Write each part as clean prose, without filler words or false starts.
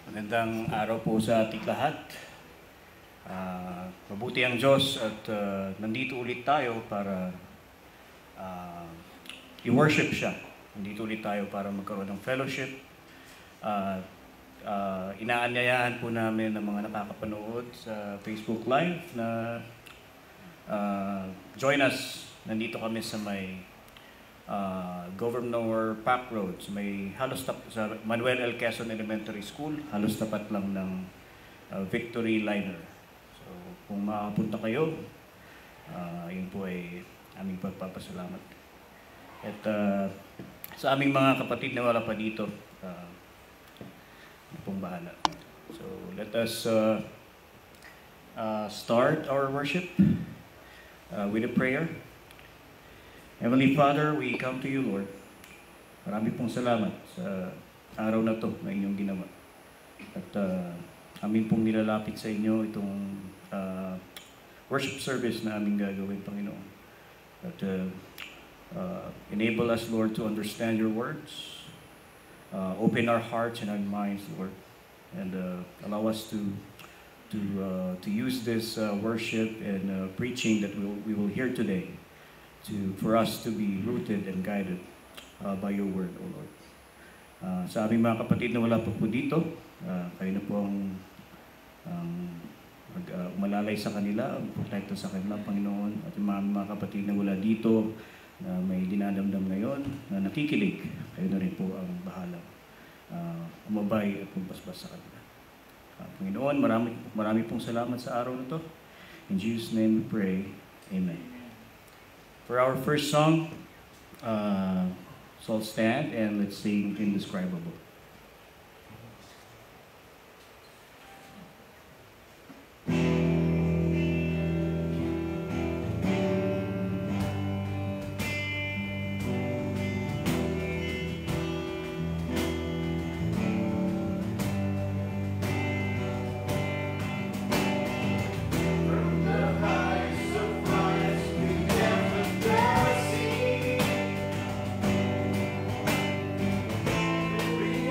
Magandang araw po sa ating lahat. Mabuti ang Diyos at nandito ulit tayo para i-worship siya. Nandito ulit tayo para magkaroon ng fellowship. Inaanyayahan po namin ang mga nakakapanood sa Facebook Live na join us. Nandito kami sa may Governor Park Road, may halos sa Manuel L. Quezon Elementary School, halos tapat lang ng Victory Liner. So kung makapunta kayo, yun po ay aming pagpapasalamat. At sa aming mga kapatid na wala pa dito, pong bahala. So let us start our worship with a prayer. Heavenly Father, we come to you, Lord. Marami pong salamat sa araw na to na inyong ginawa. At amin pong nilalapit sa inyo itong worship service na aming gagawin, Panginoon. At enable us, Lord, to understand your words. Open our hearts and our minds, Lord. And allow us to use this worship and preaching that we will hear today for us to be rooted and guided by your word, O Lord. Sa aming mga kapatid na wala pa po dito, kayo na po ang umalalay sa kanila, ang protekto sa kanila, Panginoon. At yung mga kapatid na wala dito, na may dinadamdam ngayon, na nakikinig, kayo na rin po ang bahala. Umabay at pumbasbas sa kanila. Panginoon, marami pong salamat sa araw na to. In Jesus' name we pray. Amen. For our first song, so I'll stand and let's sing Indescribable. We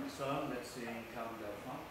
song. Let's sing Come Thou Fount.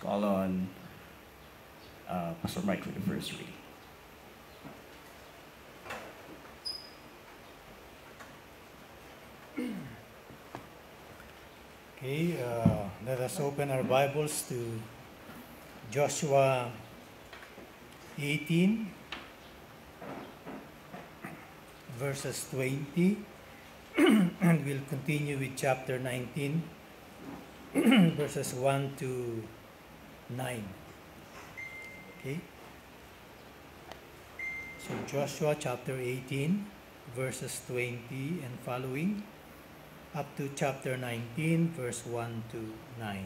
Call on Pastor Mike for the first reading. Okay, let us open our Bibles to Joshua 18, verses 20, and we'll continue with chapter 19, verses 1 to 9. Okay? So Joshua chapter 18, verses 20 and following, up to chapter 19, verse 1 to 9.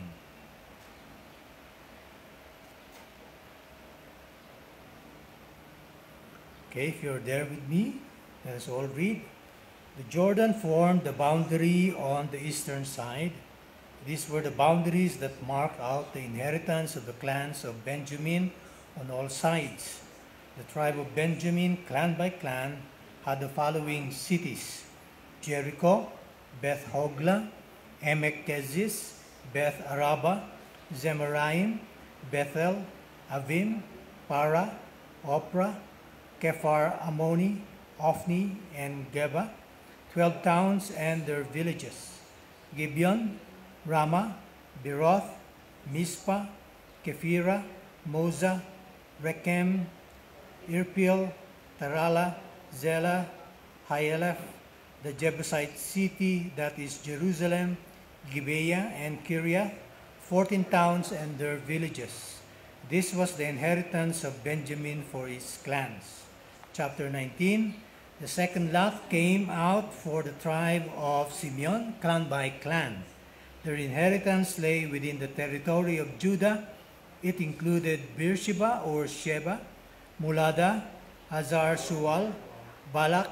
Okay, if you're there with me, let us all read. The Jordan formed the boundary on the eastern side. These were the boundaries that marked out the inheritance of the clans of Benjamin on all sides. The tribe of Benjamin, clan by clan, had the following cities: Jericho, Beth Hogla, Emek Keziz, Beth Araba, Zemaraim, Bethel, Avim, Para, Opra, Kephar Ammoni, Ophni, and Geba, 12 towns and their villages: Gibeon, Ramah, Beroth, Mizpah, Kephira, Moza, Rechem, Irpil, Tarala, Zela, Haelef, the Jebusite city, that is Jerusalem, Gibeah, and Kiriath, 14 towns and their villages. This was the inheritance of Benjamin for his clans. Chapter 19, The second lot came out for the tribe of Simeon, clan by clan. Their inheritance lay within the territory of Judah. It included Beersheba or Sheba, Mulada, Hazar Shual, Balak,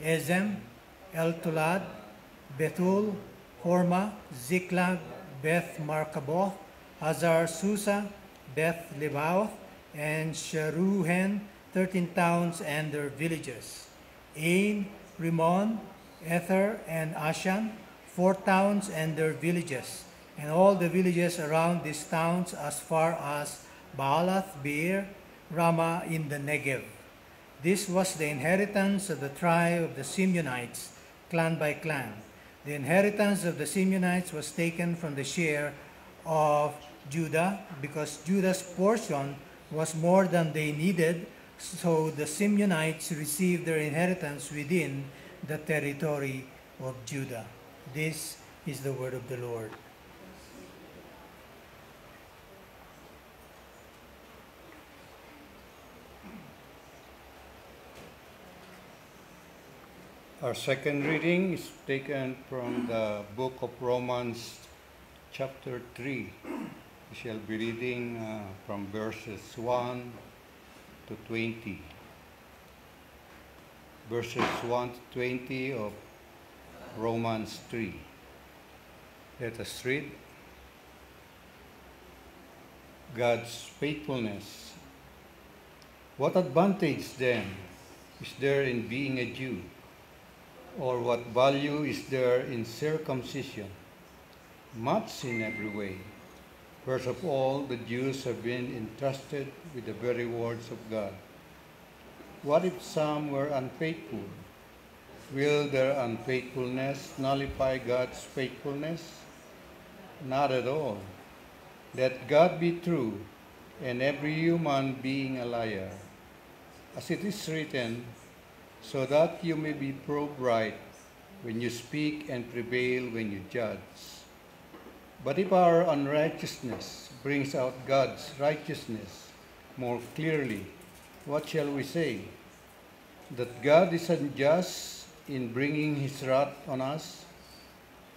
Ezem, Eltolad, Bethul, Horma, Ziklag, Beth Markaboth, Hazar Susa, Beth Lebaoth, and Sharuhen, 13 towns and their villages. Ain, Rimmon, Ether, and Ashan, 4 towns and their villages, and all the villages around these towns as far as Baalath Beer, Ramah in the Negev. This was the inheritance of the tribe of the Simeonites, clan by clan. The inheritance of the Simeonites was taken from the share of Judah, because Judah's portion was more than they needed, so the Simeonites received their inheritance within the territory of Judah. This is the word of the Lord. Our second reading is taken from the book of Romans, chapter 3. We shall be reading from verses 1 to 20. Verses 1 to 20 of Romans 3. Let us read. God's faithfulness. What advantage then is there in being a Jew? Or what value is there in circumcision? Much in every way. First of all, the Jews have been entrusted with the very words of God. What if some were unfaithful? Will their unfaithfulness nullify God's faithfulness? Not at all. Let God be true, and every human being a liar. As it is written, so that you may be proved right when you speak and prevail when you judge. But if our unrighteousness brings out God's righteousness more clearly, what shall we say? That God is unjust in bringing his wrath on us?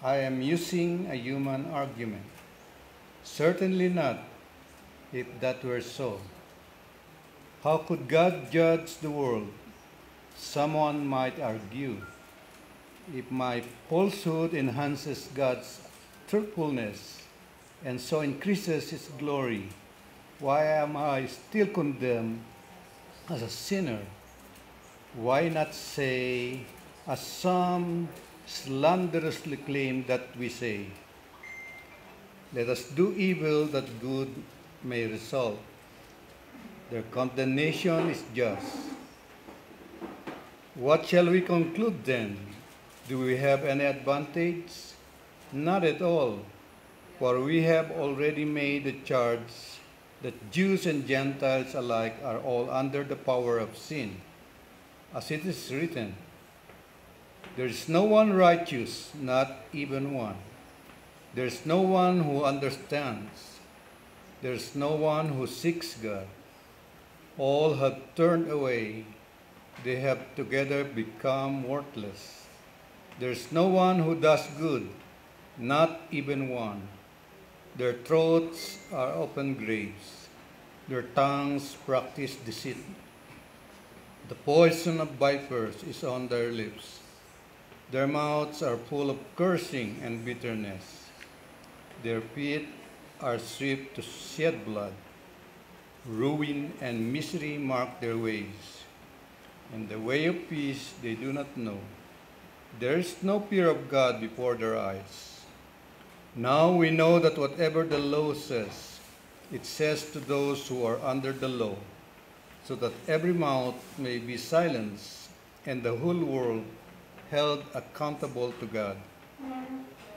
I am using a human argument. Certainly not, if that were so. How could God judge the world? Someone might argue, if my falsehood enhances God's truthfulness and so increases his glory, why am I still condemned as a sinner? Why not say, as some slanderously claim that we say, let us do evil that good may result. Their condemnation is just. What shall we conclude then? Do we have any advantage? Not at all, for we have already made the charge that Jews and Gentiles alike are all under the power of sin. As it is written, there is no one righteous, not even one. There is no one who understands. There is no one who seeks God. All have turned away. They have together become worthless. There is no one who does good, not even one. Their throats are open graves. Their tongues practice deceit. The poison of vipers is on their lips. Their mouths are full of cursing and bitterness. Their feet are swift to shed blood. Ruin and misery mark their ways, and the way of peace they do not know. There is no fear of God before their eyes. Now we know that whatever the law says, it says to those who are under the law, so that every mouth may be silenced and the whole world held accountable to God.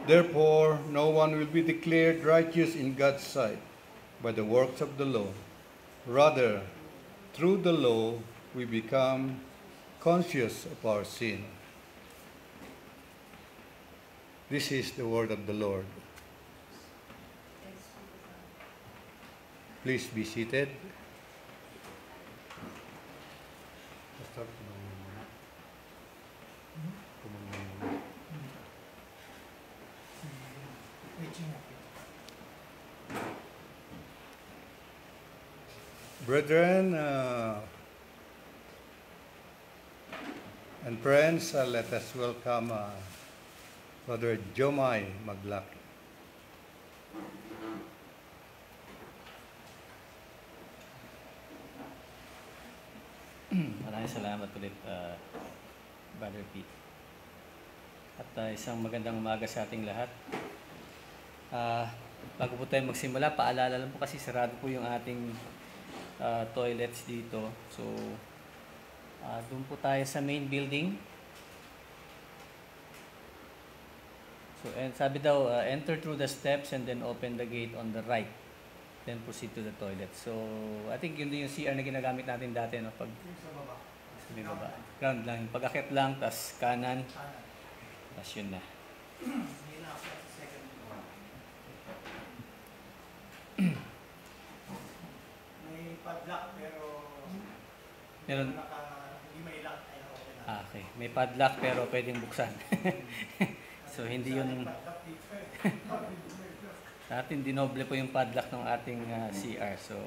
Therefore, no one will be declared righteous in God's sight by the works of the law. Rather, through the law, we become conscious of our sin. This is the word of the Lord. Please be seated. Brethren and friends, let us welcome Brother Jomai Maglaki. Maraming salamat ulit, Brother Pete. At isang magandang umaga sa ating lahat. Bago po tayo magsimula, paalala lang po kasi sarado po yung ating toilets dito. So, doon po tayo sa main building. So, and sabi daw, enter through the steps and then open the gate on the right. Then proceed to the toilet. So, I think yun din yung CR na ginagamit natin dati, no? Pag sa baba. Ground lang. Pag-akit lang, tas kanan. Tas yun na. May padlock pero Meron. hindi may lock ay okay na. Okay. May padlock pero pwedeng buksan. So, hindi yun. Sa atin, dinoble po yung padlock ng ating CR. So,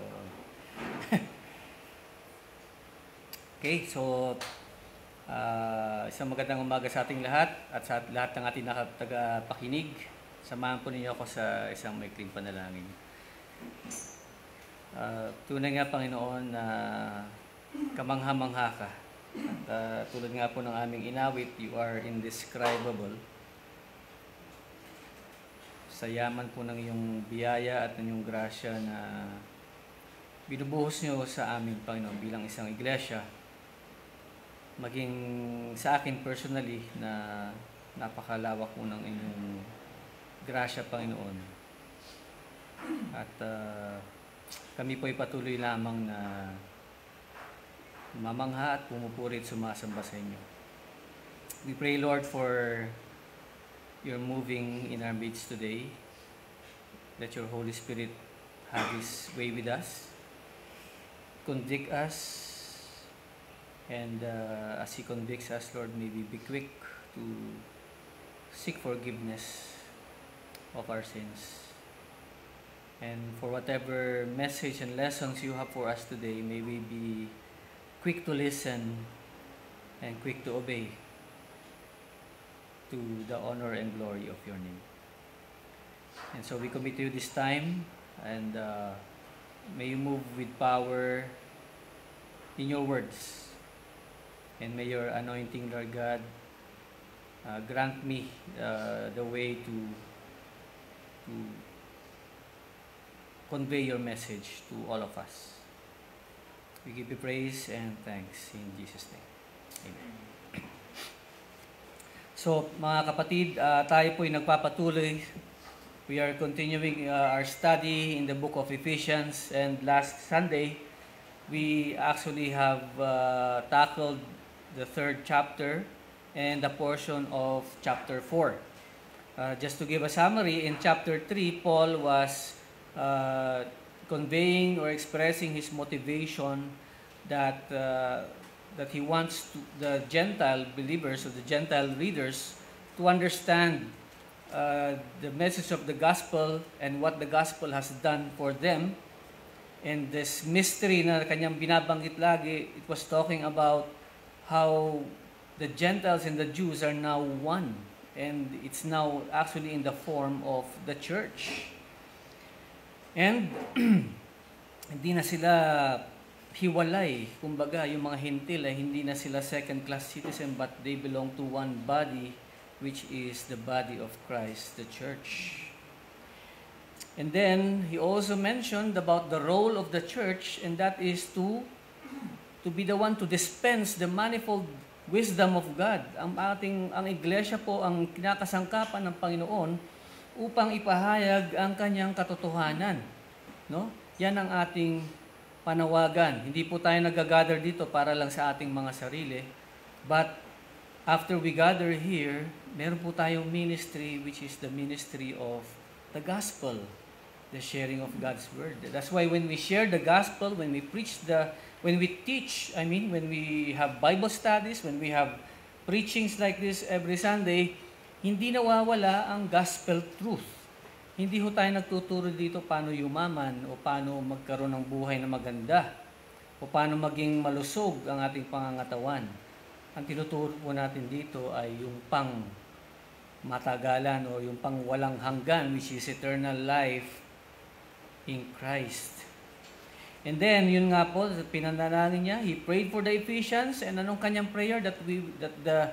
okay. So, isang magandang umaga sa ating lahat at sa lahat ng ating tagapakinig. Samahan po ninyo ako sa isang maikling panalangin. Tunay nga, Panginoon, na kamangha-mangha ka. At tulad nga po ng aming inawit, you are indescribable. Sa yaman po ng iyong biyaya at ng iyong grasya na binubuhos niyo sa amin, Panginoon, bilang isang iglesia. Maging sa akin personally na napakalawak po ng inyong grasya, Panginoon. At kami po ay patuloy lamang na mamangha at pumupuri at sumasamba sa inyo. We pray, Lord, for you're moving in our midst today. Let your Holy Spirit have His way with us. Convict us. And as He convicts us, Lord, may we be quick to seek forgiveness of our sins. And for whatever message and lessons you have for us today, may we be quick to listen and quick to obey, to the honor and glory of your name. And so we commit to you this time, and may you move with power in your words. And may your anointing, Lord God, grant me the way to convey your message to all of us. We give you praise and thanks in Jesus' name. Amen. So, mga kapatid, tayo po'y nagpapatuloy. We are continuing our study in the book of Ephesians, and last Sunday, we actually have tackled the 3rd chapter and the portion of chapter 4. Just to give a summary, in chapter 3, Paul was conveying or expressing his motivation that he wants the Gentile believers or the Gentile readers to understand the message of the gospel and what the gospel has done for them. And this mystery na kanyang binabanggit lagi, it was talking about how the Gentiles and the Jews are now one. And it's now actually in the form of the church. And hindi na sila hiwalay. Kumbaga, yung mga hintil ay hindi na sila second-class citizen, but they belong to one body, which is the body of Christ, the church. And then, he also mentioned about the role of the church, and that is to be the one to dispense the manifold wisdom of God. Ang iglesia po ang kinakasangkapan ng Panginoon upang ipahayag ang kanyang katotohanan. No? Yan ang ating panawagan. Hindi po tayo nag-gather dito para lang sa ating mga sarili. But after we gather here, meron po tayong ministry, which is the ministry of the gospel, the sharing of God's word. That's why when we share the gospel, when we teach, when we have Bible studies, when we have preachings like this every Sunday, hindi nawawala ang gospel truth. Hindi ho tayo nagtuturo dito paano yumaman o paano magkaroon ng buhay na maganda o paano maging malusog ang ating pangangatawan. Ang tinuturo po natin dito ay yung pang matagalan o yung pang walang hanggan, which is eternal life in Christ. And then, yun nga po, pinanalangin niya, he prayed for the Ephesians, and anong kanyang prayer? That the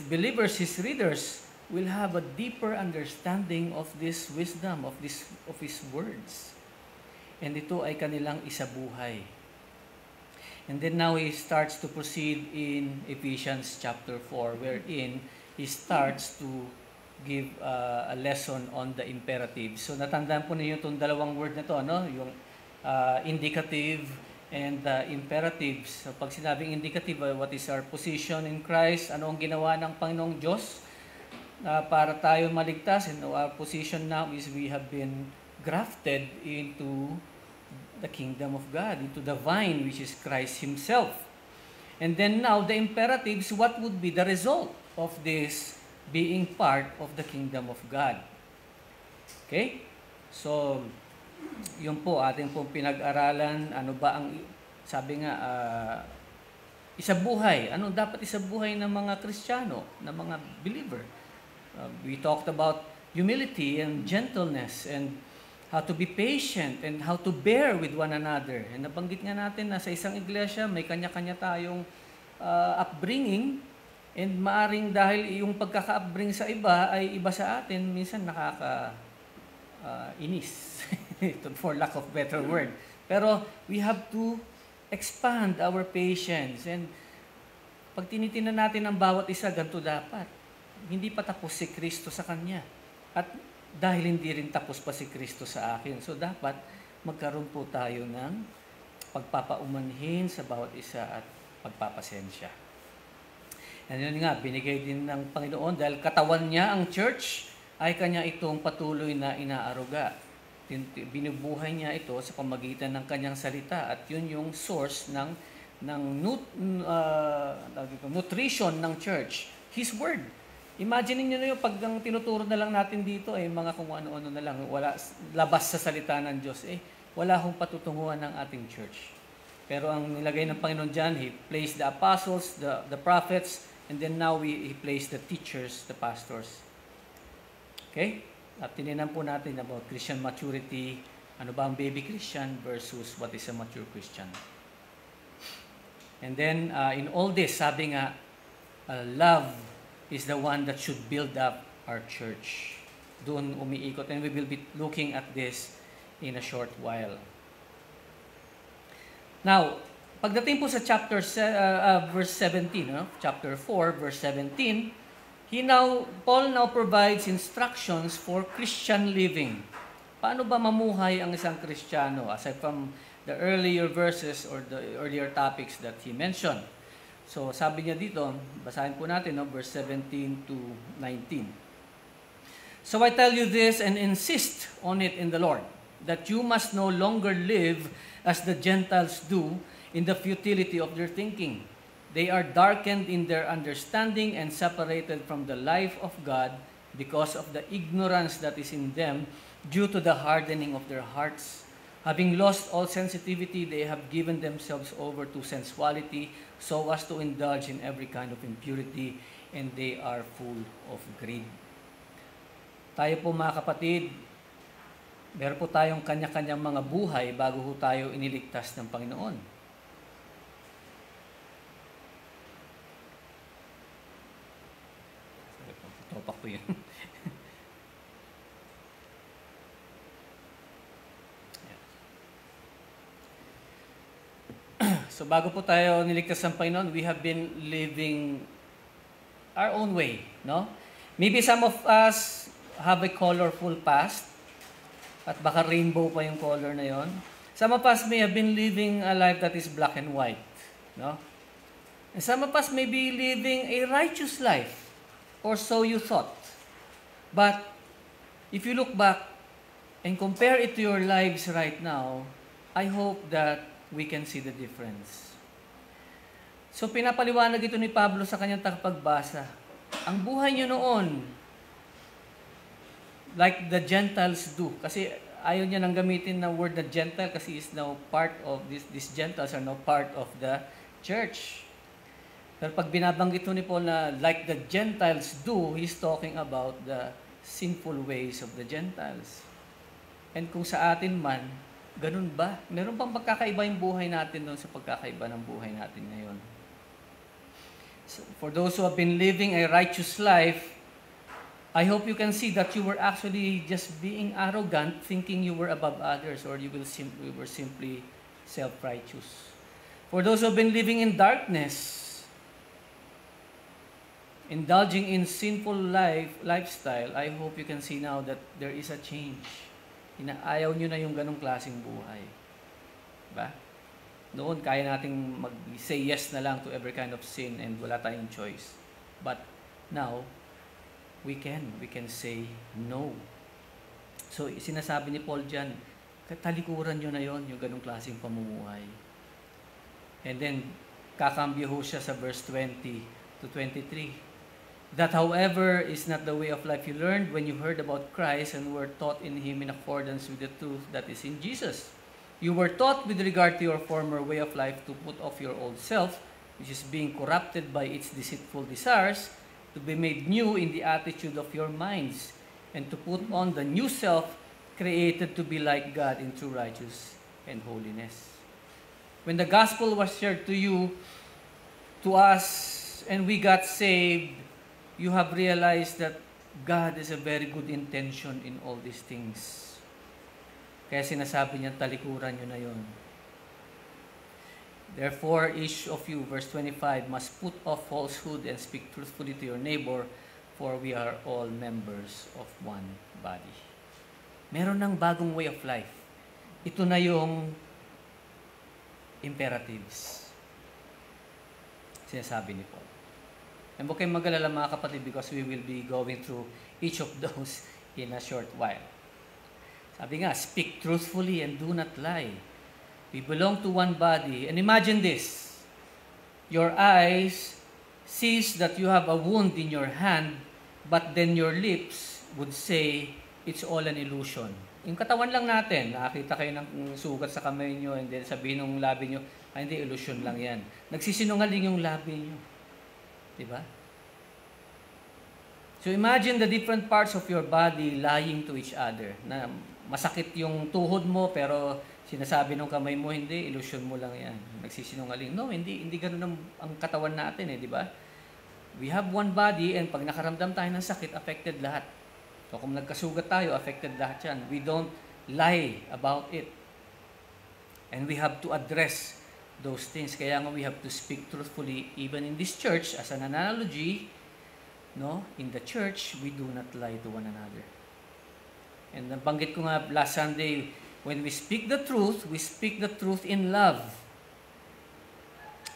believers, his readers, will have a deeper understanding of this wisdom, of his words. And ito ay kanilang isabuhay. And then now he starts to proceed in Ephesians chapter 4, wherein he starts to give a lesson on the imperative. So natandaan po ninyo itong dalawang word na to, ano? Yung indicative and imperatives. So pag sinabing indicative, what is our position in Christ? Ano ang ginawa ng Panginoong Diyos para tayo maligtas? And our position now is we have been grafted into the kingdom of God, into the vine, which is Christ Himself. And then now, the imperatives, what would be the result of this being part of the kingdom of God? Okay? So, yun po, ating pong pinag-aralan, ano ba ang, sabi nga, isabuhay. Ano dapat isabuhay ng mga Kristiyano, ng mga believer? We talked about humility and gentleness and how to be patient and how to bear with one another. And nabanggit nga natin na sa isang iglesia, may kanya-kanya tayong upbringing, and maaring dahil yung pagkaka-upbring sa iba ay iba sa atin, minsan inis, for lack of better word. Pero we have to expand our patience. And pag tinitingnan natin ang bawat isa, ganito dapat. Hindi pa tapos si Kristo sa kanya. At dahil hindi rin tapos pa si Kristo sa akin. So dapat magkaroon po tayo ng pagpapaumanhin sa bawat isa at pagpapasensya. And yun nga, binigay din ng Panginoon dahil katawan niya ang church, ay kanya itong patuloy na inaaruga. Binubuhay niya ito sa pamagitan ng kanyang salita, at yun yung source ng nutrition ng church, His Word. Imagine niyo na yung pag ang tinuturo na lang natin dito ay mga kung ano-ano na lang, wala labas sa salita ng Diyos, wala hong patutunguhan ng ating church. Pero ang nilagay ng Panginoon dyan, He placed the apostles, the prophets, and then now He placed the teachers, the pastors. Okay? At tininan po natin about Christian maturity, ano ba ang baby Christian versus what is a mature Christian. And then, in all this, sabi nga, love is the one that should build up our church. Doon umiikot. And we will be looking at this in a short while. Now, pagdating po sa verse 17, chapter 4, verse 17, Paul now provides instructions for Christian living. Paano ba mamuhay ang isang Kristiyano? Aside from the earlier verses or the earlier topics that he mentioned. So, sabi niya dito, basahin po natin, verse 17 to 19. So, I tell you this and insist on it in the Lord, that you must no longer live as the Gentiles do in the futility of their thinking. They are darkened in their understanding and separated from the life of God because of the ignorance that is in them due to the hardening of their hearts. Having lost all sensitivity, they have given themselves over to sensuality so as to indulge in every kind of impurity, and they are full of greed. Tayo po mga kapatid, meron po tayong kanya-kanyang mga buhay bago po tayo iniligtas ng Panginoon. Topak po yun. So bago po tayo niligtas ng Panginoon, we have been living our own way, no? Maybe some of us have a colorful past, at baka rainbow pa yung color na yon. Some of us may have been living a life that is black and white, no? And some of us may be living a righteous life, or so you thought. But if you look back and compare it to your lives right now, I hope that we can see the difference. So pinapaliwanag ito ni Pablo sa kanyang tagapagbasa. Ang buhay nyo noon, like the Gentiles do. Kasi ayaw niya nang gamitin ng word na Gentile kasi is now part of these Gentiles are now part of the church. Pero pag binabanggit ni Paul na like the Gentiles do, he's talking about the sinful ways of the Gentiles. And kung sa atin man, ganun ba? Meron bang pagkakaiba yung buhay natin doon sa pagkakaiba ng buhay natin ngayon? So, for those who have been living a righteous life, I hope you can see that you were actually just being arrogant, thinking you were above others, or you were simply self-righteous. For those who have been living in darkness, indulging in sinful lifestyle, I hope you can see now that there is a change. Inaayaw nyo na yung ganong klaseng buhay. Diba? Noon, kaya nating mag-say yes na lang to every kind of sin and wala tayong choice. But now, we can say no. So, sinasabi ni Paul dyan, talikuran nyo na yon yung ganong klaseng pamumuhay. And then, kakambyo ho siya sa verse 20 to 23. That, however, is not the way of life you learned when you heard about Christ and were taught in Him in accordance with the truth that is in Jesus. You were taught with regard to your former way of life to put off your old self, which is being corrupted by its deceitful desires, to be made new in the attitude of your minds, and to put on the new self, created to be like God in true righteousness and holiness. When the gospel was shared to you, to us, and we got saved, you have realized that God has a very good intention in all these things. Kaya sinasabi niya, talikuran nyo na yon. Therefore, each of you, verse 25, must put off falsehood and speak truthfully to your neighbor, for we are all members of one body. Meron ng bagong way of life. Ito na yung imperatives. Sinasabi ni Paul. And huwag kayong mag-alala mga kapatid because we will be going through each of those in a short while. Sabi nga, speak truthfully and do not lie. We belong to one body. And imagine this. Your eyes sees that you have a wound in your hand, but then your lips would say, it's all an illusion. Yung katawan lang natin, nakakita kayo ng sugat sa kamay nyo, and then sabihin ng labi nyo, hindi, illusion lang yan. Nagsisinungaling yung labi nyo. Diba? So imagine the different parts of your body lying to each other. Na masakit yung tuhod mo, pero sinasabi ng kamay mo, hindi, illusion mo lang yan. Nagsisinungaling. No, hindi ganun ang katawan natin di ba? We have one body, and pag nakaramdam tayo ng sakit, affected lahat. So kung nagkasugat tayo, affected lahat yan. We don't lie about it. And we have to address those things. Kaya nga we have to speak truthfully even in this church. As an analogy, in the church, we do not lie to one another. And nabanggit ko nga last Sunday, when we speak the truth, we speak the truth in love.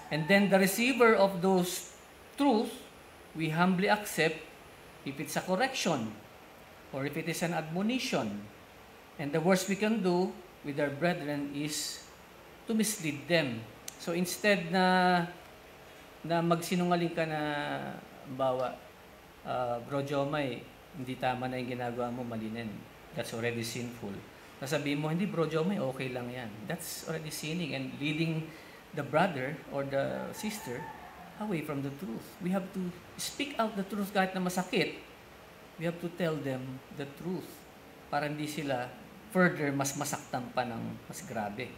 And then the receiver of those truths, we humbly accept if it's a correction or if it is an admonition. And the worst we can do with our brethren is to mislead them. So instead na magsinungaling ka na, bawa, Bro Jomay, hindi tama na yung ginagawa mo, malinin. That's already sinful. Sasabihin mo, hindi Bro Jomay, okay lang yan. That's already sinning and leading the brother or the sister away from the truth. We have to speak out the truth kahit na masakit. We have to tell them the truth para hindi sila further mas masaktan pa ng mas grabe.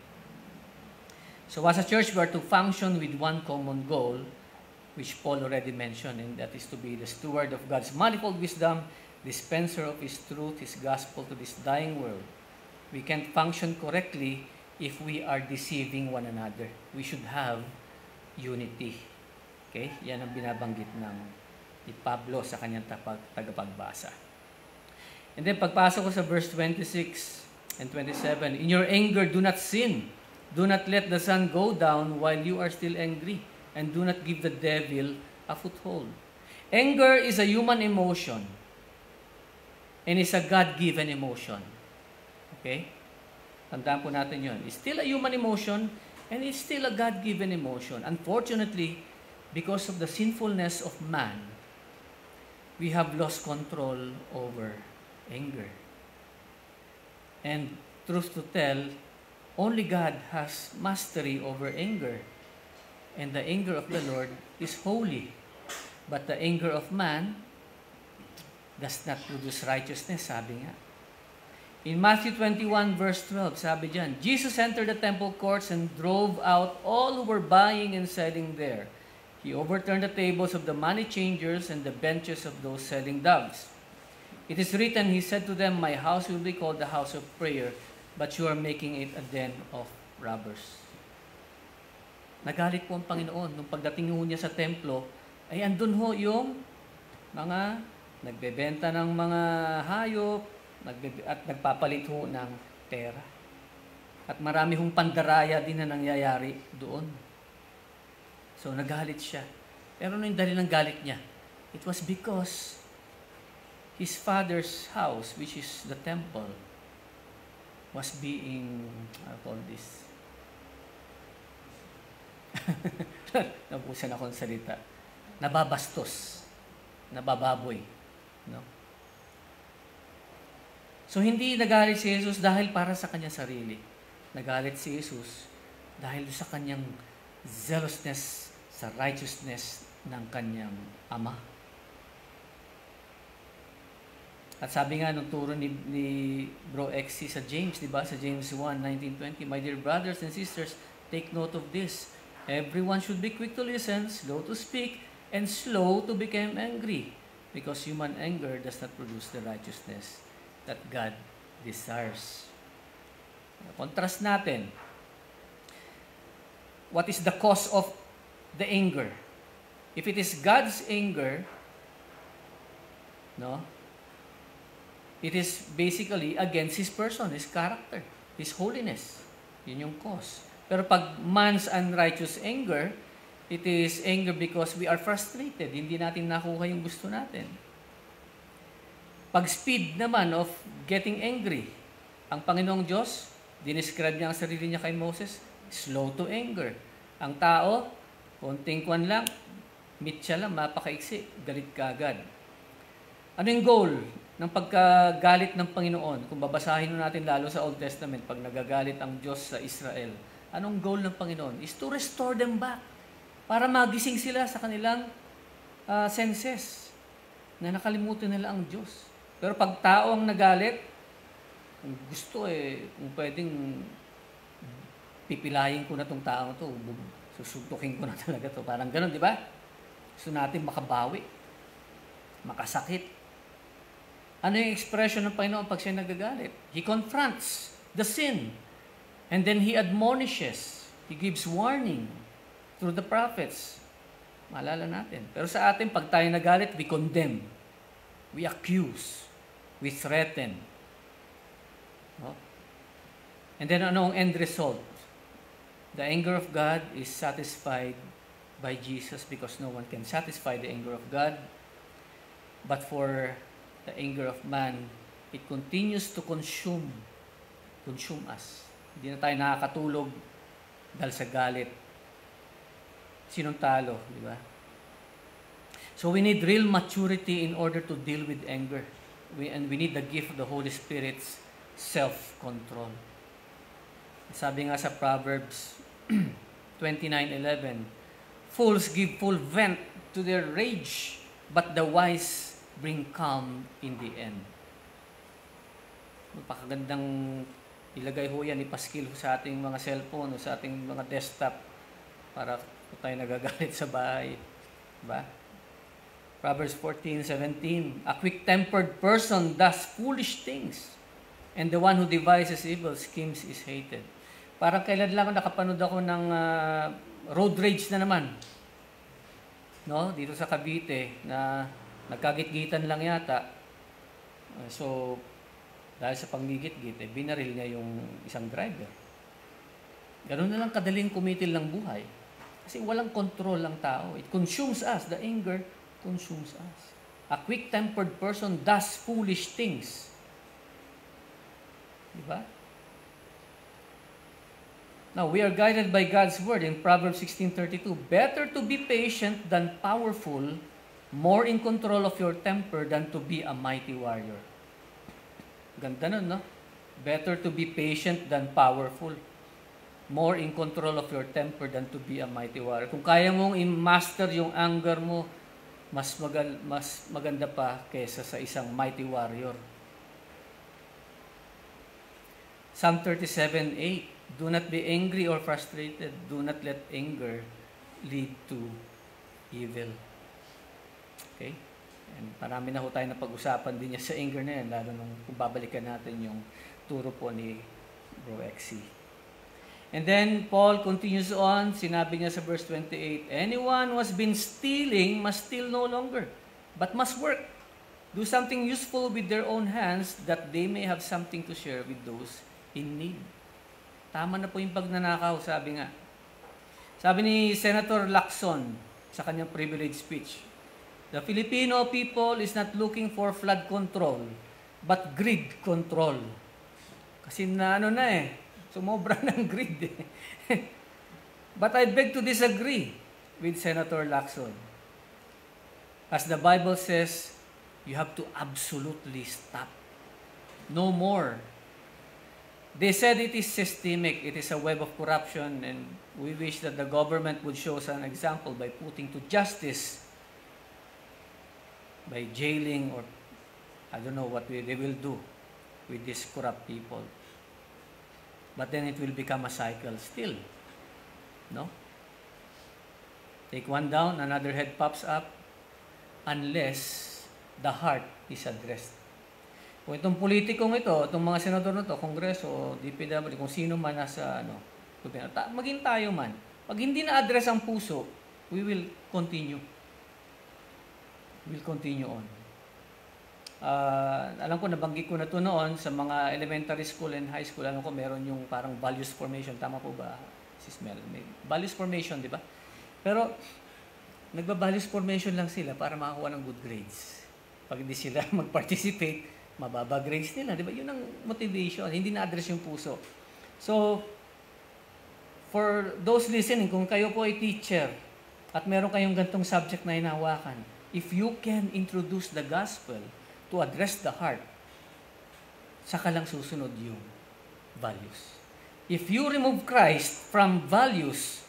So as a church, we are to function with one common goal, which Paul already mentioned, and that is to be the steward of God's manifold wisdom, dispenser of His truth, His gospel to this dying world. We can't function correctly if we are deceiving one another. We should have unity. Okay? Yan ang binabanggit ni Pablo sa kanyang tagapagbasa. And then pagpasok ko sa verse 26 and 27, in your anger, do not sin. Do not let the sun go down while you are still angry, and do not give the devil a foothold. Anger is a human emotion, and it's a God-given emotion. Okay? Tandaan po natin yun. It's still a human emotion, and it's still a God-given emotion. Unfortunately, because of the sinfulness of man, we have lost control over anger. And truth to tell, only God has mastery over anger. And the anger of the Lord is holy. But the anger of man does not produce righteousness, sabi nga. In Matthew 21 verse 12, sabi dyan, Jesus entered the temple courts and drove out all who were buying and selling there. He overturned the tables of the money changers and the benches of those selling doves. It is written, He said to them, My house will be called the house of prayer, but you are making it a den of robbers. Nagalit po ang Panginoon nung pagdating ho niya sa templo, ay andun ho yung mga nagbebenta ng mga hayop, at nagpapalit ho ng pera. At marami hong pandaraya din na nangyayari doon. So nagalit siya. Pero ano yung dali ng galit niya? It was because his father's house, which is the temple, was being, I call this, nabusan ako ng salita, nababastos, nabababoy. No? So, hindi nagalit si Jesus dahil para sa kanyang sarili. Nagalit si Jesus dahil sa kanyang zealousness sa righteousness ng kanyang ama. At sabi nga nung turo ni Bro Exy sa James, di ba? Sa James 1:19-20, My dear brothers and sisters, take note of this. Everyone should be quick to listen, slow to speak, and slow to become angry, because human anger does not produce the righteousness that God desires. Contrast natin. What is the cause of the anger? If it is God's anger, no, it is basically against His person, His character, His holiness. Yun yung cause. Pero pag man's unrighteous anger, it is anger because we are frustrated. Hindi natin nakuha yung gusto natin. Pag speed naman of getting angry, ang Panginoong Diyos, dinescribe niya ang sarili niya kay Moses, slow to anger. Ang tao, konting kwan lang, mitya lang, mapakaiksi, galit kagad. Ano yung goal ng pagkagalit ng Panginoon? Kung babasahin natin lalo sa Old Testament, pag nagagalit ang Diyos sa Israel, anong goal ng Panginoon? Is to restore them back. Para magising sila sa kanilang senses na nakalimutan nila ang Diyos. Pero pag tao ang nagalit, kung gusto kung pwedeng pipilayin ko na tong tao to, susuntukin ko na talaga to. Parang ganun, di ba? Gusto natin makabawi, makasakit. Ano yung expression ng Panginoon pag siya nagagalit? He confronts the sin. And then He admonishes. He gives warning through the prophets. Maalala natin. Pero sa atin, pag tayo nagalit, we condemn. We accuse. We threaten. No? And then ano ang end result? The anger of God is satisfied by Jesus because no one can satisfy the anger of God. But for the anger of man, it continues to consume us. Hindi na tayo nakakatulog dahil sa galit. Sinong talo, di ba? So we need real maturity in order to deal with anger. And we need the gift of the Holy Spirit's self-control. Sabi nga sa Proverbs 29:11, fools give full vent to their rage, but the wise bring calm in the end. Napakagandang ilagay ho yan, ipaskil sa ating mga cellphone o sa ating mga desktop para kung tayo nagagalit sa bahay. Diba? Proverbs 14:17, a quick-tempered person does foolish things, and the one who devises evil schemes is hated. Parang kailan lang nakapanood ako ng road rage na naman. No? Dito sa Cavite, na nagkagit-gitan lang yata. So, dahil sa panggigit-git, binaril niya yung isang driver. Ganun na lang kadaling kumitil ng buhay. Kasi walang control ang tao. It consumes us. The anger consumes us. A quick-tempered person does foolish things. Diba? Now, we are guided by God's word in Proverbs 16:32. Better to be patient than powerful, more in control of your temper than to be a mighty warrior. Ganda nun, no? Better to be patient than powerful. More in control of your temper than to be a mighty warrior. Kung kaya mong i-master yung anger mo, mas maganda pa kaysa sa isang mighty warrior. Psalm 37:8, do not be angry or frustrated. Do not let anger lead to evil. Okay? And marami na ho tayo na pag-usapan din niya sa anger na yan, lalo kung babalikan natin yung turo po ni Bro Exy. And then, Paul continues on, sinabi niya sa verse 28, anyone who has been stealing must steal no longer, but must work. Do something useful with their own hands that they may have something to share with those in need. Tama na po yung pagnanakaw, sabi nga. Sabi ni Senator Lacson sa kanyang privilege speech, the Filipino people is not looking for flood control, but greed control. Kasi sumobra ng greed eh. But I beg to disagree with Senator Lacson. As the Bible says, you have to absolutely stop. No more. They said it is systemic, it is a web of corruption, and we wish that the government would show us an example by putting to justice, by jailing, or I don't know what they will do with these corrupt people. But then it will become a cycle still. No? Take one down, another head pops up, unless the heart is addressed. Kung itong politikong ito, itong mga senador na ito, Kongreso, DPW, kung sino man nasa maging tayo man, pag hindi na-address ang puso, we will continue. We will continue on. Alam ko, nabanggit ko na ito noon sa mga elementary school and high school. Alam ko, meron yung parang values formation. Tama po ba, Sis Mel? May values formation, di ba? Pero, nagba-values formation lang sila para makakuha ng good grades. Pag hindi sila mag-participate, mababa grades nila. Di ba? Yun ang motivation. Hindi na-address yung puso. So, for those listening, kung kayo po ay teacher at meron kayong gantong subject na hinahawakan, if you can introduce the gospel to address the heart, saka lang susunod yung values. If you remove Christ from values,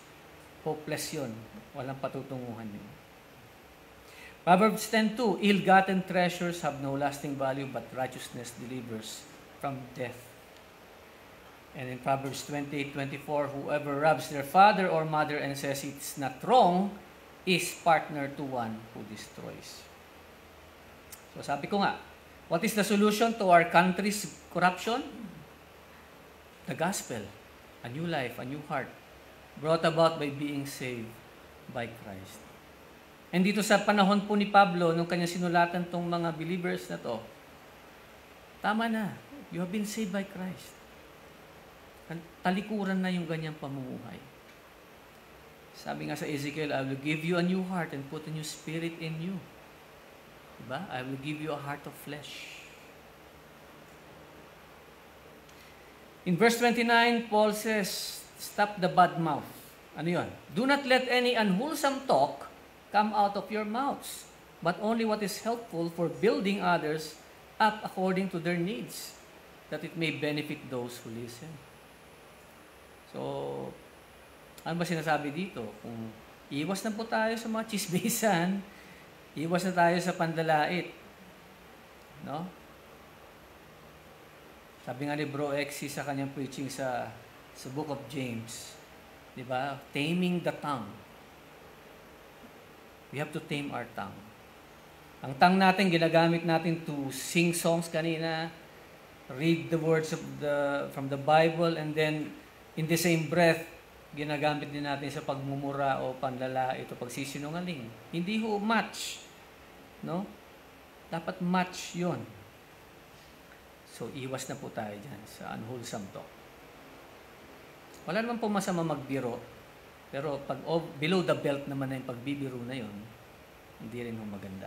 hopeless yun. Walang patutunguhan yun. Proverbs 10:2, ill-gotten treasures have no lasting value, but righteousness delivers from death. And in Proverbs 28:24, whoever robs their father or mother and says it's not wrong, is partner to one who destroys. So sabi ko nga, what is the solution to our country's corruption? The gospel, a new life, a new heart, brought about by being saved by Christ. And dito sa panahon po ni Pablo, nung kanya sinulatan tong mga believers na to, tama na, you have been saved by Christ. Talikuran na yung ganyang pamumuhay. Sabi nga sa Ezekiel, I will give you a new heart and put a new spirit in you. Diba? I will give you a heart of flesh. In verse 29, Paul says, stop the bad mouth. Ano yun? Do not let any unwholesome talk come out of your mouths, but only what is helpful for building others up according to their needs, that it may benefit those who listen. So, ano ba sinasabi dito? Kung iwas na po tayo sa mga chismisan, iwas na tayo sa pandalait. No? Sabi nga ni Bro Exy sa kanyang preaching sa Book of James, di ba? Taming the tongue. We have to tame our tongue. Ang tongue natin, ginagamit natin to sing songs kanina, read the words from the Bible, and then in the same breath, ginagamit din natin sa pagmumura o panlalait o pagsisinungaling. Hindi ho match. No? Dapat match yon. So, iwas na po tayo dyan sa unwholesome talk. Wala naman po masama magbiro, pero pag below the belt naman na yung pagbibiro na yon, hindi rin ho maganda.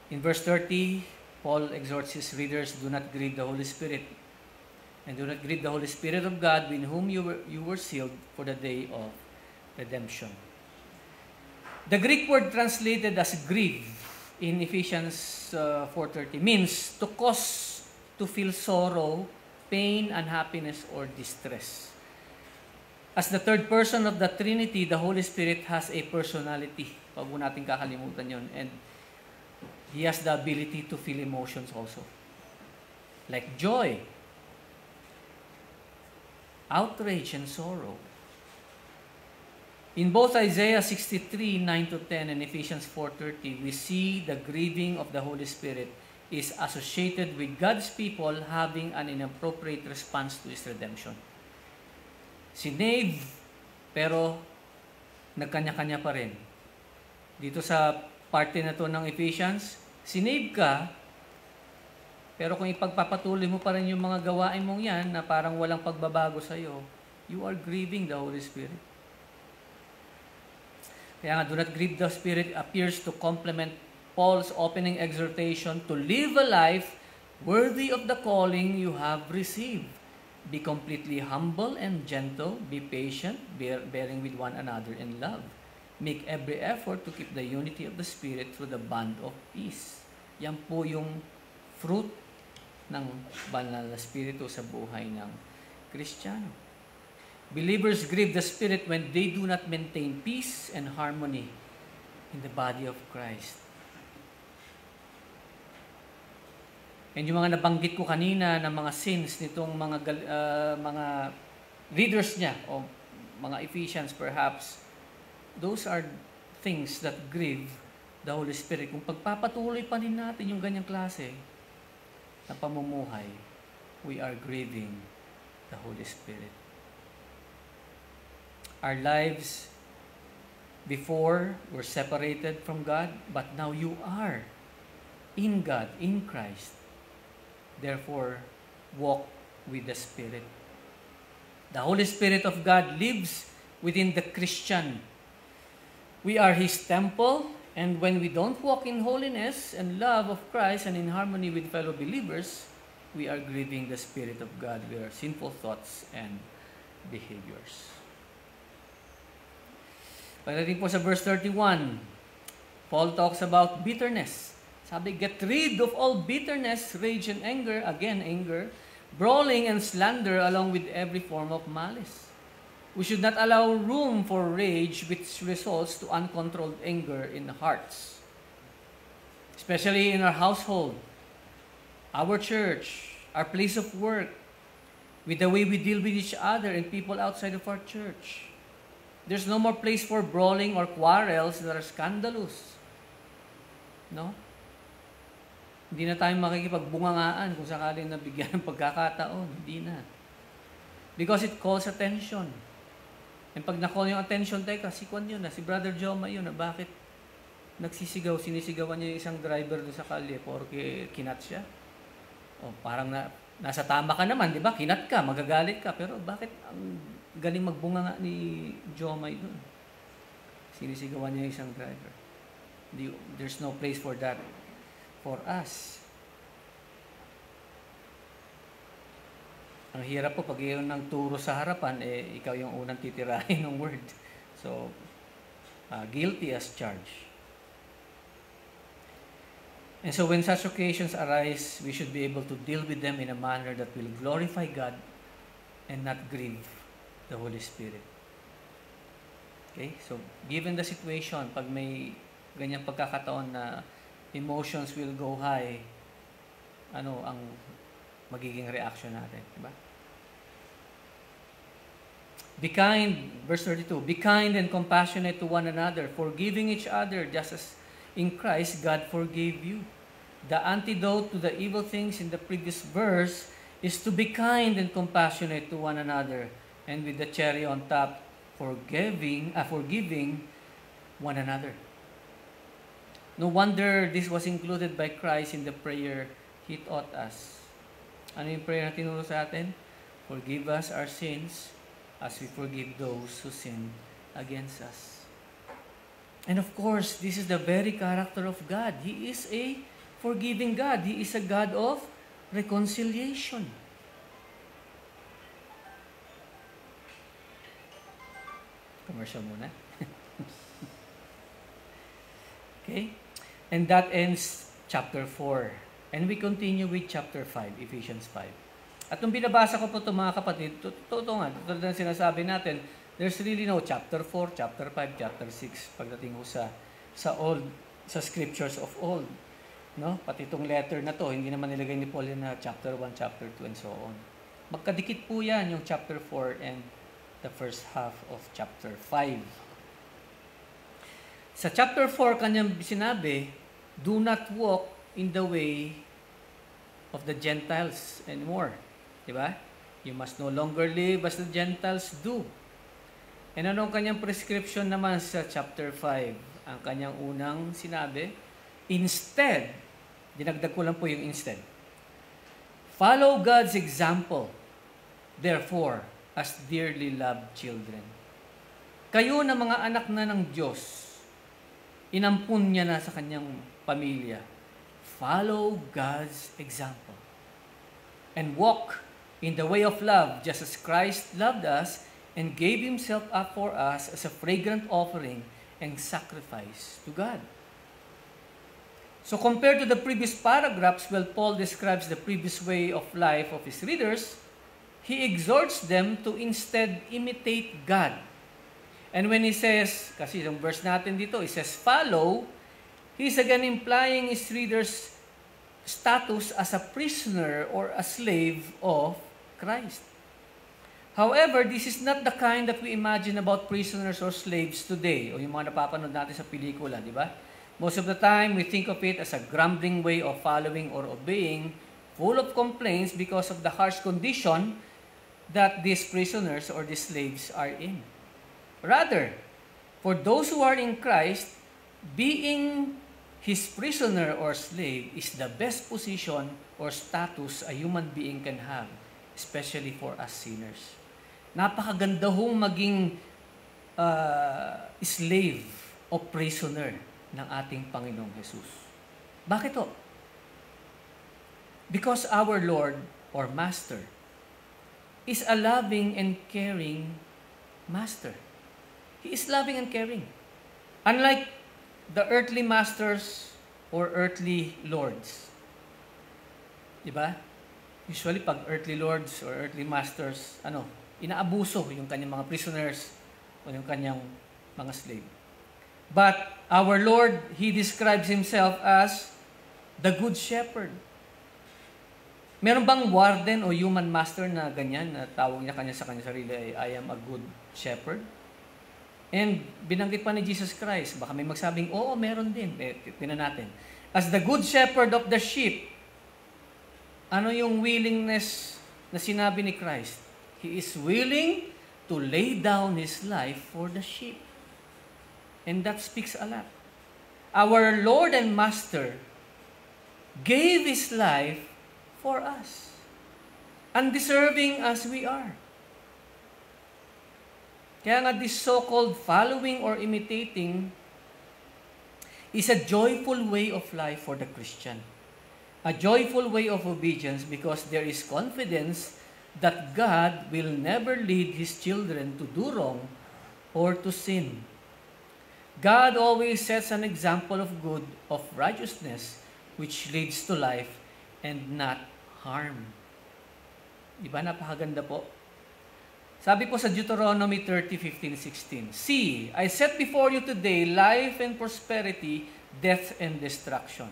In verse 30, Paul exhorts his readers, do not grieve the Holy Spirit, and do not grieve the Holy Spirit of God, in whom you were sealed for the day of redemption. The Greek word translated as grieve in Ephesians 4:30 means to to feel sorrow, pain, unhappiness, or distress. As the third person of the Trinity, the Holy Spirit has a personality. Huwag mo natin kakalimutan yun. And He has the ability to feel emotions also. Like joy, outrage, and sorrow. In both Isaiah 63, 9-10 and Ephesians 4:30, we see the grieving of the Holy Spirit is associated with God's people having an inappropriate response to His redemption. Sinave, pero nagkanya-kanya pa rin. Dito sa parte na to ng Ephesians, sinave ka, pero kung ipagpapatuloy mo pa rin yung mga gawain mong yan na parang walang pagbabago sa'yo, you are grieving the Holy Spirit. Kaya nga, do not grieve the Spirit appears to complement Paul's opening exhortation to live a life worthy of the calling you have received. Be completely humble and gentle, be patient, bearing with one another in love. Make every effort to keep the unity of the Spirit through the bond of peace. Yan po yung fruit ng banal na Espiritu sa buhay ng Kristiyano. Believers grieve the Spirit when they do not maintain peace and harmony in the body of Christ. And yung mga nabanggit ko kanina na mga sins nitong mga leaders niya o mga Ephesians perhaps, those are things that grieve the Holy Spirit. Kung pagpapatuloy pa rin natin yung ganyang klase na pamumuhay, we are grieving the Holy Spirit. Our lives before were separated from God, but now you are in God, in Christ. Therefore, walk with the Spirit. The Holy Spirit of God lives within the Christian. We are His temple, and when we don't walk in holiness and love of Christ and in harmony with fellow believers, we are grieving the Spirit of God with our sinful thoughts and behaviors. Pagdating po sa verse 31, Paul talks about bitterness. Sabi, get rid of all bitterness, rage, and anger, again anger, brawling and slander, along with every form of malice. We should not allow room for rage which results to uncontrolled anger in the hearts. Especially in our household, our church, our place of work, with the way we deal with each other and people outside of our church. There's no more place for brawling or quarrels that are scandalous. No? Hindi na tayo makikipagbungangaan kung sakaling nabigyan ng pagkakataon. Hindi na. Because it calls attention. And pag na-call yung attention, teka, si Kwan yun na, si Brother Joma yun na, bakit sinisigawan niya yung isang driver doon sa kalye porque kinat siya? O parang nasa tama ka naman, di ba? Kinat ka, magagalit ka, pero bakit ang galing magbunganga ni Jomay doon? Sinisigawan niya yung isang driver. There's no place for that for us. Ang hirap po pag yun ng turo sa harapan, ikaw yung unang titirahin ng word. So, guilty as charged. And so when such occasions arise, we should be able to deal with them in a manner that will glorify God and not grieve the Holy Spirit. Okay? So, given the situation, pag may ganyang pagkakataon na emotions will go high, ano ang magiging reaction natin? Diba? Be kind, verse 32, be kind and compassionate to one another, forgiving each other just as in Christ God forgave you. The antidote to the evil things in the previous verse is to be kind and compassionate to one another, and with the cherry on top, forgiving one another. No wonder this was included by Christ in the prayer He taught us. Ano yung prayer na tinuro sa atin? Forgive us our sins as we forgive those who sin against us. And of course, this is the very character of God. He is a forgiving God. He is a God of reconciliation. Commercial muna. Okay? And that ends chapter 4. And we continue with chapter 5, Ephesians 5. At nung binabasa ko po ito mga kapatid, totoo nga, tulad na sinasabi natin, there's really no chapter 4, chapter 5, chapter 6 pagdating ko sa scriptures of old. No? Pati itong letter na to, hindi naman nilagay ni Paul na chapter 1, chapter 2, and so on. Magkadikit po yan yung chapter 4 and the first half of chapter 5. Sa chapter 4, kanyang sinabi, do not walk in the way of the Gentiles anymore. Diba? You must no longer live as the Gentiles do. And anong kanyang prescription naman sa chapter 5? Ang kanyang unang sinabi, instead, dinagdag ko lang po yung instead. Follow God's example, therefore, as dearly loved children. Kayo na mga anak na ng Diyos, inampun niya na sa kanyang pamilya. Follow God's example. And walk in the way of love, just as Christ loved us and gave Himself up for us as a fragrant offering and sacrifice to God. So compared to the previous paragraphs, where Paul describes the previous way of life of his readers, he exhorts them to instead imitate God. And when he says, kasi yung verse natin dito, he says, follow, he's again implying his readers' status as a prisoner or a slave of Christ. However, this is not the kind that we imagine about prisoners or slaves today, o yung mga napapanood natin sa pelikula, di ba? Most of the time, we think of it as a grumbling way of following or obeying, full of complaints because of the harsh condition that these prisoners or these slaves are in. Rather, for those who are in Christ, being His prisoner or slave is the best position or status a human being can have, especially for us sinners. Napakaganda hong maging slave o prisoner ng ating Panginoong Jesus. Bakit to? Because our Lord or Master is a loving and caring Master. He is loving and caring. Unlike the earthly masters or earthly lords. Diba? Usually, pag earthly lords or earthly masters, inaabuso yung kanyang mga prisoners o yung kanyang mga slave. But our Lord, He describes Himself as the Good Shepherd. Meron bang warden o human master na ganyan, na tawag niya kanya sa kanya sarili ay, I am a good shepherd? And binanggit pa ni Jesus Christ, baka may magsabing, oo, meron din. Tingnan natin. As the good shepherd of the sheep, ano yung willingness na sinabi ni Christ? He is willing to lay down His life for the sheep. And that speaks a lot. Our Lord and Master gave His life for us, undeserving as we are. Kaya nga this so-called following or imitating is a joyful way of life for the Christian. A joyful way of obedience because there is confidence that God will never lead His children to do wrong or to sin. God always sets an example of good, of righteousness, which leads to life and not harm. Diba, napakaganda po? Sabi po sa Deuteronomy 30:15-16, See, I set before you today life and prosperity, death and destruction.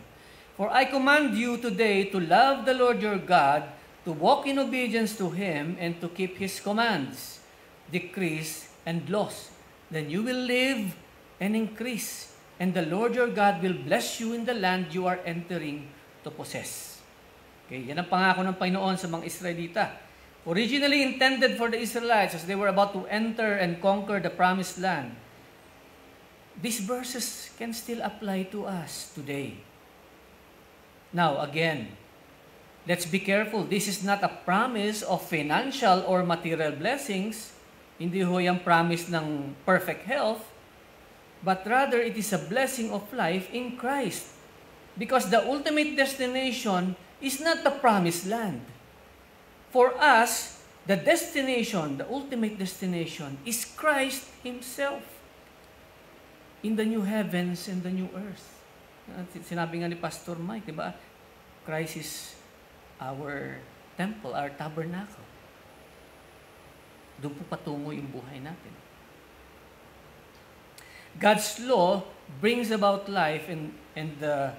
For I command you today to love the Lord your God, to walk in obedience to Him, and to keep His commands, decrees, and laws. Then you will live and increase, and the Lord your God will bless you in the land you are entering to possess. Okay, yan ang pangako ng Panginoon sa mga Israelita. Originally intended for the Israelites as they were about to enter and conquer the promised land. These verses can still apply to us today. Now, again, let's be careful. This is not a promise of financial or material blessings. Hindi ho yung promise ng perfect health. But rather, it is a blessing of life in Christ. Because the ultimate destination is not the promised land. For us, the destination, the ultimate destination, is Christ Himself in the new heavens and the new earth. Sinabi nga ni Pastor Mike, di ba? Christ is our temple, our tabernacle. Doon po patungo yung buhay natin. God's law brings about life, and the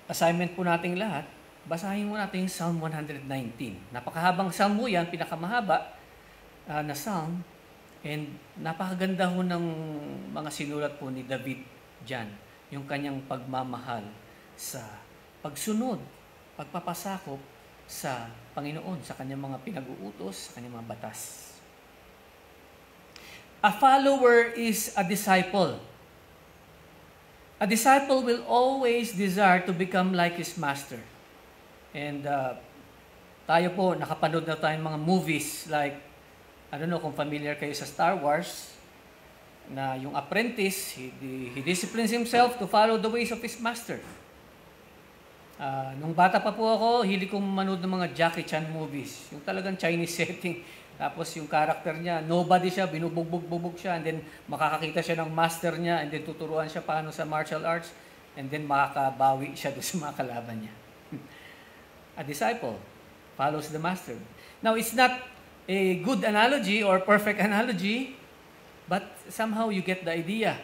assignment po nating lahat, basahin mo natin yung Psalm 119. Napakahabang psalm mo yan, pinakamahaba na psalm, and napakaganda ho ng mga sinulat po ni David dyan, yung kanyang pagmamahal sa pagsunod, pagpapasakop sa Panginoon, sa kanyang mga pinag-uutos, sa kanyang mga batas. A follower is a disciple. A disciple will always desire to become like his master. And tayo po, nakapanood na tayong mga movies like, I don't know kung familiar kayo sa Star Wars, na yung apprentice, he disciplines himself to follow the ways of his master. Nung bata pa po ako, hilig kong manood ng mga Jackie Chan movies. Yung talagang Chinese setting. Tapos yung character niya, nobody siya, binubugbog siya, and then makakakita siya ng master niya, and then tuturuan siya paano sa martial arts, and then makakabawi siya doon sa mga kalaban niya. A disciple follows the master. Now, it's not a good analogy or perfect analogy, but somehow you get the idea.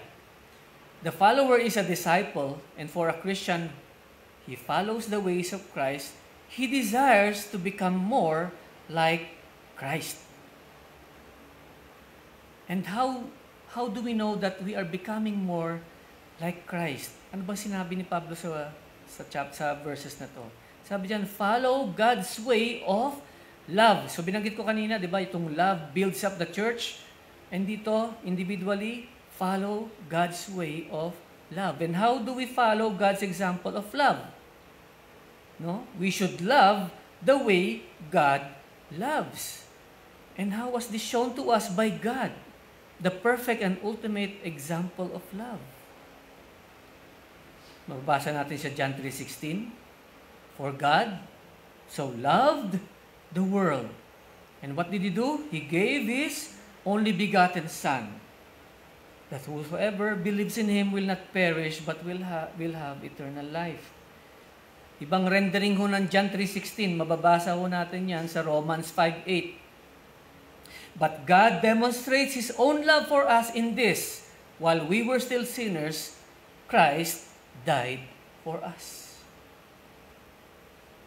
The follower is a disciple, and for a Christian, he follows the ways of Christ. He desires to become more like Christ. And how do we know that we are becoming more like Christ? Ano bang sinabi ni Pablo sa verses na to? Sabi diyan, follow God's way of love. So binanggit ko kanina, di ba, itong love builds up the church. And dito, individually, follow God's way of love. And how do we follow God's example of love? No? We should love the way God loves. And how was this shown to us by God? The perfect and ultimate example of love. Mababasa natin sa John 3:16. For God so loved the world. And what did He do? He gave His only begotten Son, that whosoever believes in Him will not perish but will have eternal life. Ibang rendering ho ng John 3:16, mababasa ho natin yan sa Romans 5:8. But God demonstrates His own love for us in this, while we were still sinners, Christ died for us.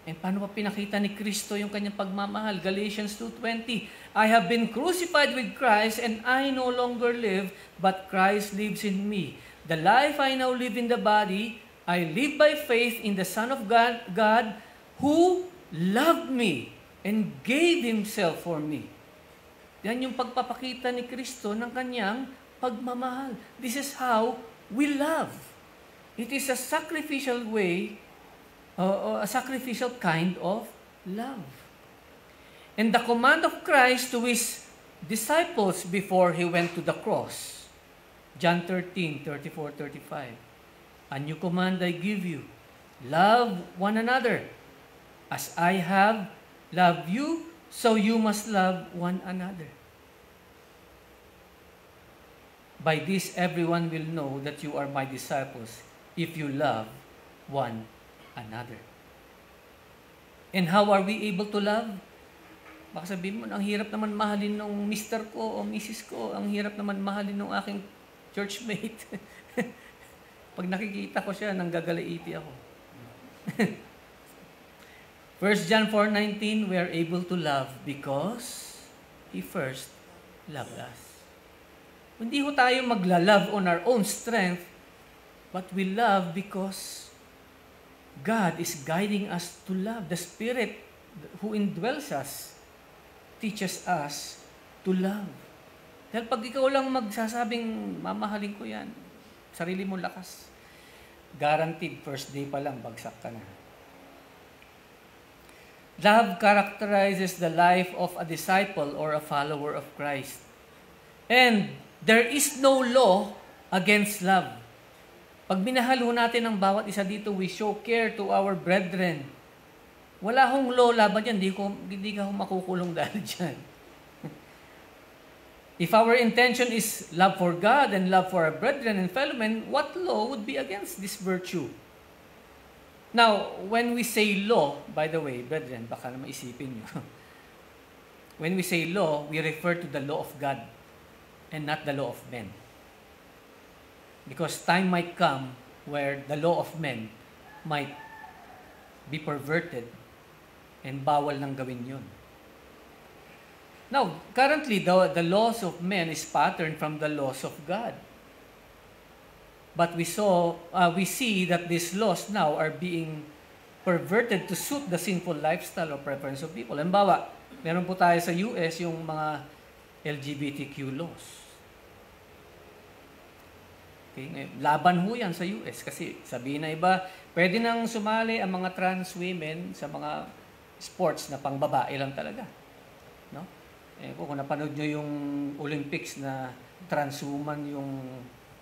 And paano pa pinakita ni Kristo yung kanyang pagmamahal? Galatians 2:20, I have been crucified with Christ, and I no longer live, but Christ lives in me. The life I now live in the body, I live by faith in the Son of God who loved me and gave Himself for me. Yan yung pagpapakita ni Kristo ng kanyang pagmamahal. This is how we love. It is a sacrificial way, a sacrificial kind of love. And the command of Christ to His disciples before He went to the cross, John 13:34-35. A new command I give you, love one another. As I have loved you, so you must love one another. By this everyone will know that you are my disciples, if you love one another. And how are we able to love? Baka sabihin mo, ang hirap naman mahalin ng mister ko o misis ko, ang hirap naman mahalin ng aking churchmate. Pag nakikita ko siya, nanggagalaiti ako. 1 John 4:19, we are able to love because He first loved us. Hindi ho tayo magla-love on our own strength, but we love because God is guiding us to love. The Spirit who indwells us teaches us to love. Dahil pag ikaw lang magsasabing, mamahalin ko yan, sarili mo lakas, guaranteed, first day pa lang, bagsak ka na. Love characterizes the life of a disciple or a follower of Christ. And there is no law against love. Pag minahal ho natin ang bawat isa dito, we show care to our brethren. Wala hong law laban yan, hindi ka makukulong dahil dyan. If our intention is love for God and love for our brethren and fellow men, what law would be against this virtue? Now, when we say law, by the way, brethren, baka na maisipin nyo. When we say law, we refer to the law of God and not the law of men. Because time might come where the law of men might be perverted and bawal nang gawin yun. Now, currently, the laws of men is patterned from the laws of God. But we see that these laws now are being perverted to suit the sinful lifestyle or preference of people. Halimbawa, meron po tayo sa US yung mga LGBTQ laws. Okay? Laban ho yan sa US kasi sabihin na iba, pwede nang sumali ang mga trans women sa mga sports na pang babae lang talaga. No? Kung napanood nyo yung Olympics na trans woman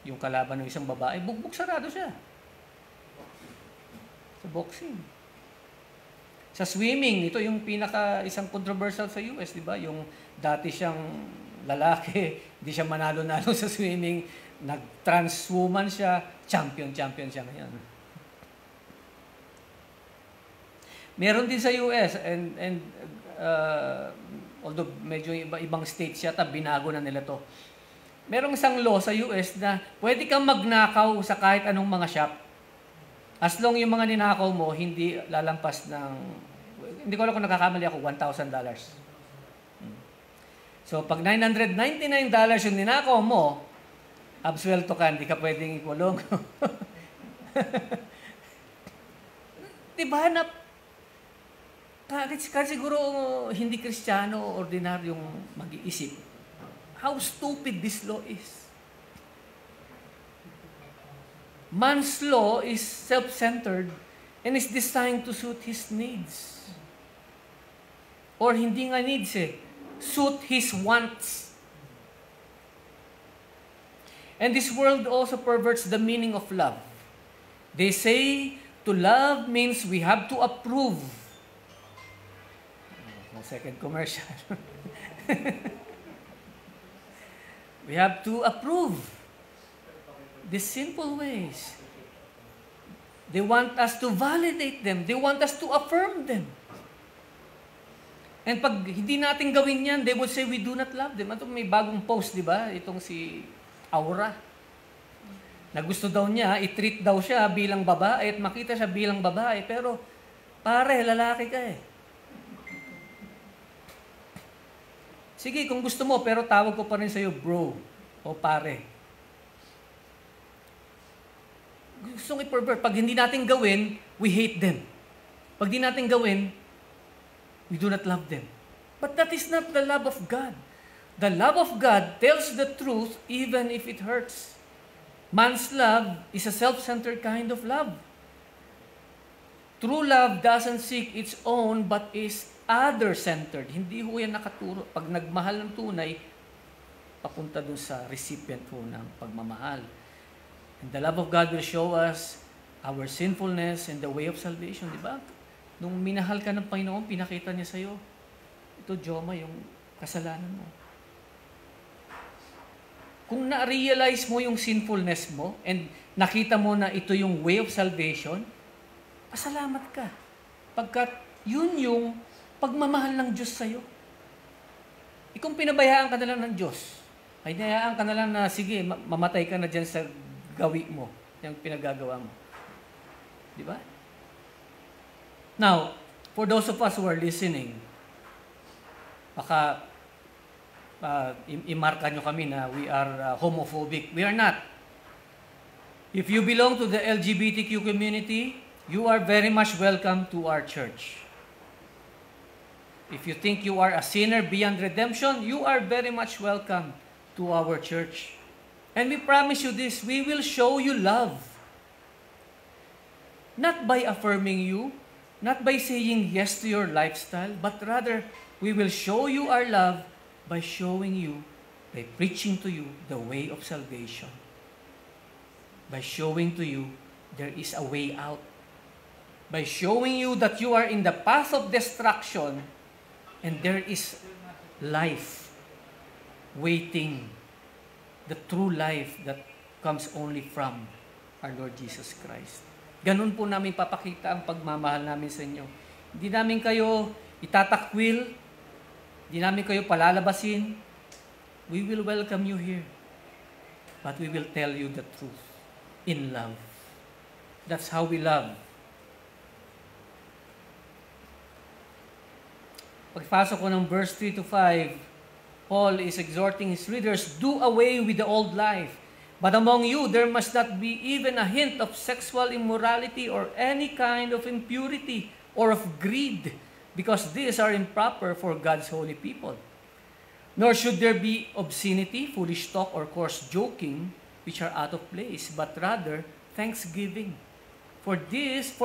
yung kalaban ng isang babae, bugbog sarado siya. Sa boxing. Sa swimming, ito yung isang controversial sa US, di ba? Yung dati siyang lalaki, di siya manalo-nalo sa swimming, nag-trans woman siya, champion siya ngayon. Meron din sa US, and although medyo ibang states yata, binago na nila to. Merong isang law sa US na pwede kang magnakaw sa kahit anong mga shop. As long yung mga ninakaw mo, hindi lalampas ng, hindi ko alam kung nakakamali ako, $1,000. So, pag $999 yung ninakaw mo, absuelto ka, hindi ka pwedeng ikulong. Diba, kahit siguro hindi Kristiyano, ordinaryong mag-iisip, how stupid this law is. Man's law is self-centered and is designed to suit his needs. Or hindi nga needs suit his wants. And this world also perverts the meaning of love. They say to love means we have to approve. Second commercial. We have to approve these simple ways. They want us to validate them. They want us to affirm them. And pag hindi natin gawin yan, they would say we do not love them. Ito may bagong post, di ba? Itong si Aura. Na gusto daw niya, i-treat daw siya bilang babae at makita siya bilang babae. Pero, pare, lalaki ka eh. Sige, kung gusto mo, pero tawag ko pa rin sa'yo, bro o pare. Gusto ng i-pervert. Pag hindi natin gawin, we hate them. Pag hindi natin gawin, we do not love them. But that is not the love of God. The love of God tells the truth even if it hurts. Man's love is a self-centered kind of love. True love doesn't seek its own but is other-centered. Hindi ho yan nakaturo. Pag nagmahal ng tunay, papunta dun sa recipient ho ng pagmamahal. And the love of God will show us our sinfulness and the way of salvation. Diba? Nung minahal ka ng Panginoon, pinakita niya sa'yo, ito, Joma, yung kasalanan mo. Kung na-realize mo yung sinfulness mo and nakita mo na ito yung way of salvation, pasalamat ka. Pagkat yun yung pagmamahal ng Diyos sa'yo. Kung pinabayaan ka na lang ng Diyos, ay nayaan ka na lang na, sige, mamatay ka na dyan sa gawi mo, yung pinagagawa mo. Di ba? Now, for those of us who are listening, baka imarka nyo kami na we are homophobic. We are not. If you belong to the LGBTQ community, you are very much welcome to our church. If you think you are a sinner beyond redemption, you are very much welcome to our church. And we promise you this, we will show you love. Not by affirming you, not by saying yes to your lifestyle, but rather, we will show you our love by showing you, by preaching to you the way of salvation. By showing to you there is a way out. By showing you that you are in the path of destruction and there is life waiting, the true life that comes only from our Lord Jesus Christ. Ganun po namin papakita ang pagmamahal namin sa inyo. Hindi namin kayo itatakwil, hindi namin kayo palalabasin. We will welcome you here. But we will tell you the truth in love. That's how we love. Pagpasok ko ng verse 3 to 5, Paul is exhorting his readers, do away with the old life. But among you, there must not be even a hint of sexual immorality or any kind of impurity or of greed, because these are improper for God's holy people. Nor should there be obscenity, foolish talk, or coarse joking, which are out of place, but rather thanksgiving. For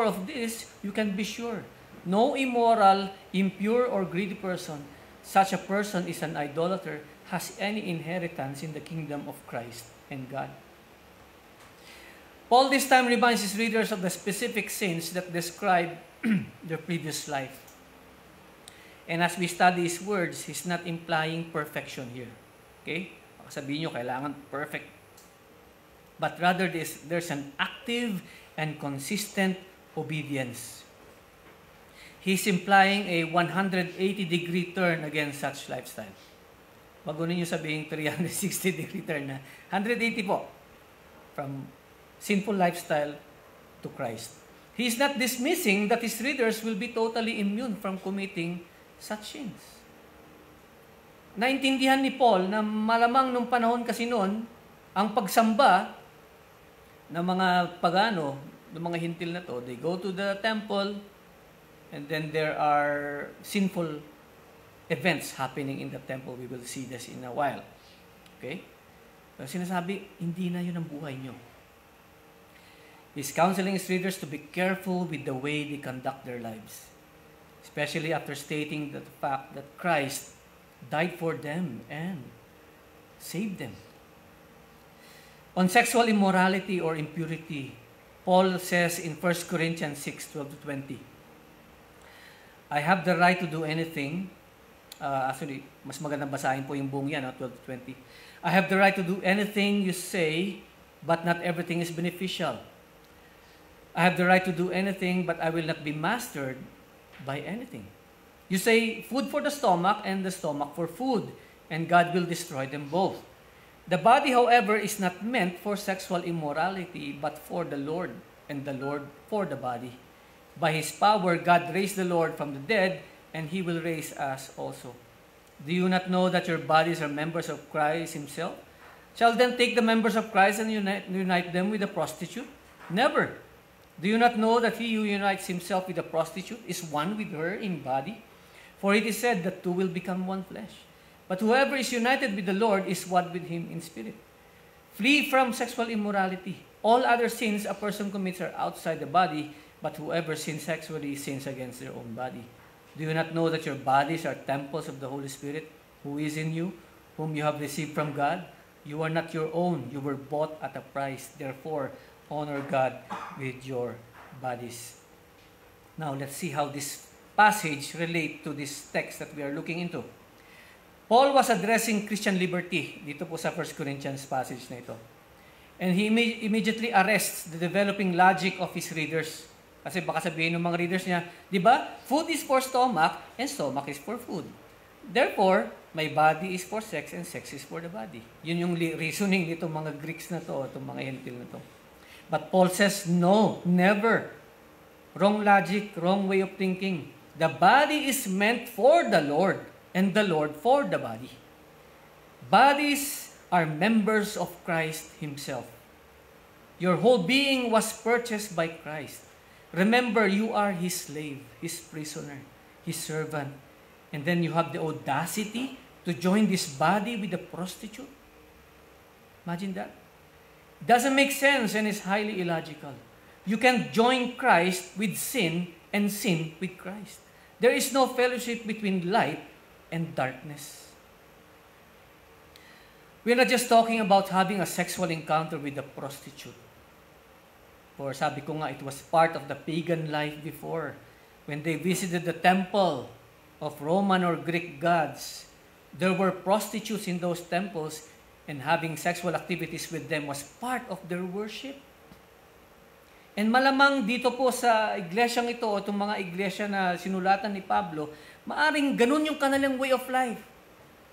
of this you can be sure. No immoral, impure, or greedy person, such a person is an idolater, has any inheritance in the kingdom of Christ and God. Paul this time reminds his readers of the specific sins that describe their previous life. And as we study his words, he's not implying perfection here. Okay? Sabihin nyo, kailangan perfect. But rather, there's an active and consistent obedience. He's implying a 180-degree turn against such lifestyle. Bago ninyo sabihin 360-degree turn na. 180 po. From sinful lifestyle to Christ. He's not dismissing that his readers will be totally immune from committing such sins. Naintindihan ni Paul na malamang nung panahon kasi noon, ang pagsamba ng mga pagano, ng mga hintil na to, they go to the temple, and then there are sinful events happening in the temple. We will see this in a while. Okay? Pero sinasabi, hindi na yun ang buhay nyo. He's counseling his readers to be careful with the way they conduct their lives. Especially after stating the fact that Christ died for them and saved them. On sexual immorality or impurity, Paul says in 1 Corinthians 6:12-20, I have the right to do anything. Actually, mas magandang basahin po yung buong yan, 12-20. I have the right to do anything you say, but not everything is beneficial. I have the right to do anything, but I will not be mastered by anything. You say, food for the stomach, and the stomach for food, and God will destroy them both. The body, however, is not meant for sexual immorality, but for the Lord, and the Lord for the body. By His power, God raised the Lord from the dead, and He will raise us also. Do you not know that your bodies are members of Christ Himself? Shall then take the members of Christ and unite them with a prostitute? Never. Do you not know that he who unites himself with a prostitute is one with her in body? For it is said that two will become one flesh. But whoever is united with the Lord is one with Him in spirit. Flee from sexual immorality. All other sins a person commits are outside the body, but whoever sins sexually sins against their own body. Do you not know that your bodies are temples of the Holy Spirit, who is in you, whom you have received from God? You are not your own. You were bought at a price. Therefore, honor God with your bodies. Now, let's see how this passage relates to this text that we are looking into. Paul was addressing Christian liberty dito po sa 1 Corinthians passage na ito. And he immediately arrests the developing logic of his readers. Kasi baka sabihin ng mga readers niya, di ba, food is for stomach and stomach is for food. Therefore, my body is for sex and sex is for the body. Yun yung reasoning nitong mga Greeks na to, itong mga Hentil na to. But Paul says, no, never. Wrong logic, wrong way of thinking. The body is meant for the Lord and the Lord for the body. Bodies are members of Christ Himself. Your whole being was purchased by Christ. Remember, you are His slave, His prisoner, His servant. And then you have the audacity to join this body with a prostitute? Imagine that. It doesn't make sense and is highly illogical. You can join Christ with sin and sin with Christ. There is no fellowship between light and darkness. We're not just talking about having a sexual encounter with a prostitute. For sabi ko nga, it was part of the pagan life before. When they visited the temple of Roman or Greek gods, there were prostitutes in those temples, and having sexual activities with them was part of their worship. And malamang dito po sa iglesyang ito o itong mga iglesia na sinulatan ni Pablo, maaring ganun yung kanilang way of life.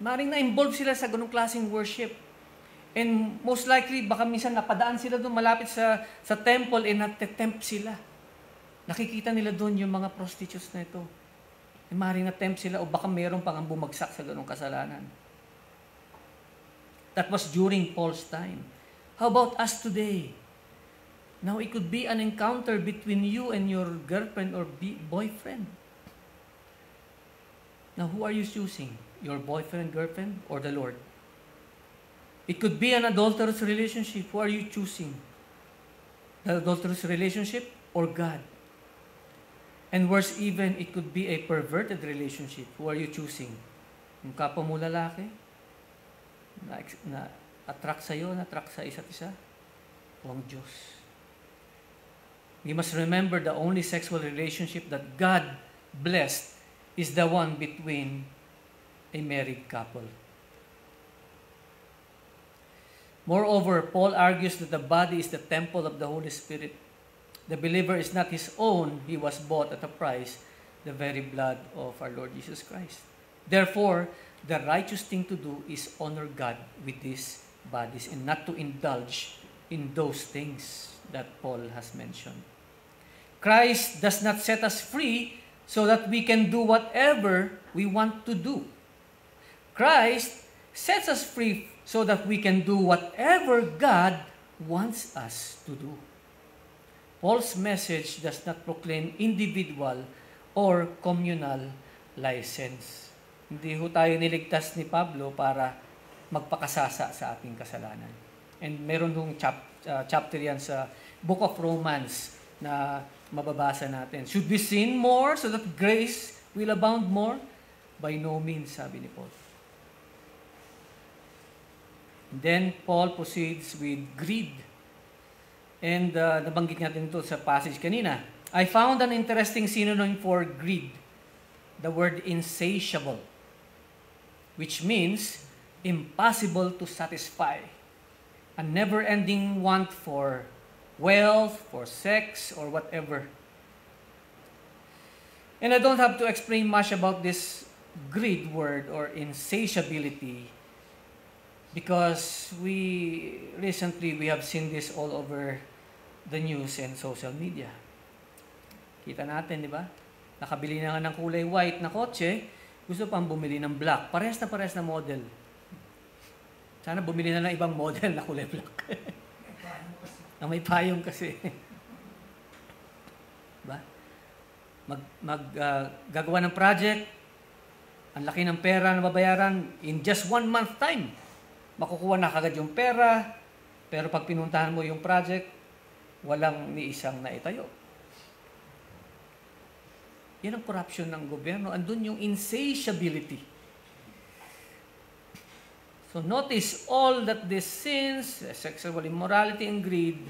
Maaring na-involve sila sa ganung klaseng worship. And most likely, baka minsan napadaan sila doon malapit sa temple and nate-tempt sila. Nakikita nila doon yung mga prostitutes na ito. And maaring na-tempt sila o baka mayroon pang bumagsak sa ganung kasalanan. That was during Paul's time. How about us today? Now, it could be an encounter between you and your girlfriend or boyfriend. Now, who are you choosing? Your boyfriend, girlfriend, or the Lord? It could be an adulterous relationship. Who are you choosing? The adulterous relationship or God? And worse even, it could be a perverted relationship. Who are you choosing? Yung kapwa mo lalaki? Na-attract sa'yo, na-attract sa isa't isa? O ang Diyos? We must remember the only sexual relationship that God blessed is the one between a married couple. Moreover, Paul argues that the body is the temple of the Holy Spirit. The believer is not his own. He was bought at a price, the very blood of our Lord Jesus Christ. Therefore, the righteous thing to do is honor God with these bodies and not to indulge in those things that Paul has mentioned. Christ does not set us free so that we can do whatever we want to do. Christ sets us free so that we can do whatever God wants us to do. Paul's message does not proclaim individual or communal license. Hindi ho tayo niligtas ni Pablo para magpakasasa sa ating kasalanan. And meron hong chapter yan sa Book of Romans na mababasa natin. Should we sin more so that grace will abound more? By no means, sabi ni Paul. Then Paul proceeds with greed. And nabanggit natin ito sa passage kanina. I found an interesting synonym for greed. The word insatiable. Which means impossible to satisfy. A never-ending want for wealth, for sex, or whatever. And I don't have to explain much about this greed word or insatiability because recently we have seen this all over the news and social media. Kita natin, di ba? Nakabili na nga ng kulay white na kotse, gusto pang bumili ng black. Parehas na model. Sana bumili na ng ibang model na kulay black. Na may payong kasi. Diba? Gagawa ng project, ang laki ng pera na babayaran, in just 1 month time, makukuha na kagad yung pera, pero pag pinuntahan mo yung project, walang ni isang naitayo. Yan ang corruption ng gobyerno. Andun yung insatiability. So notice all that these sins, sexual immorality and greed,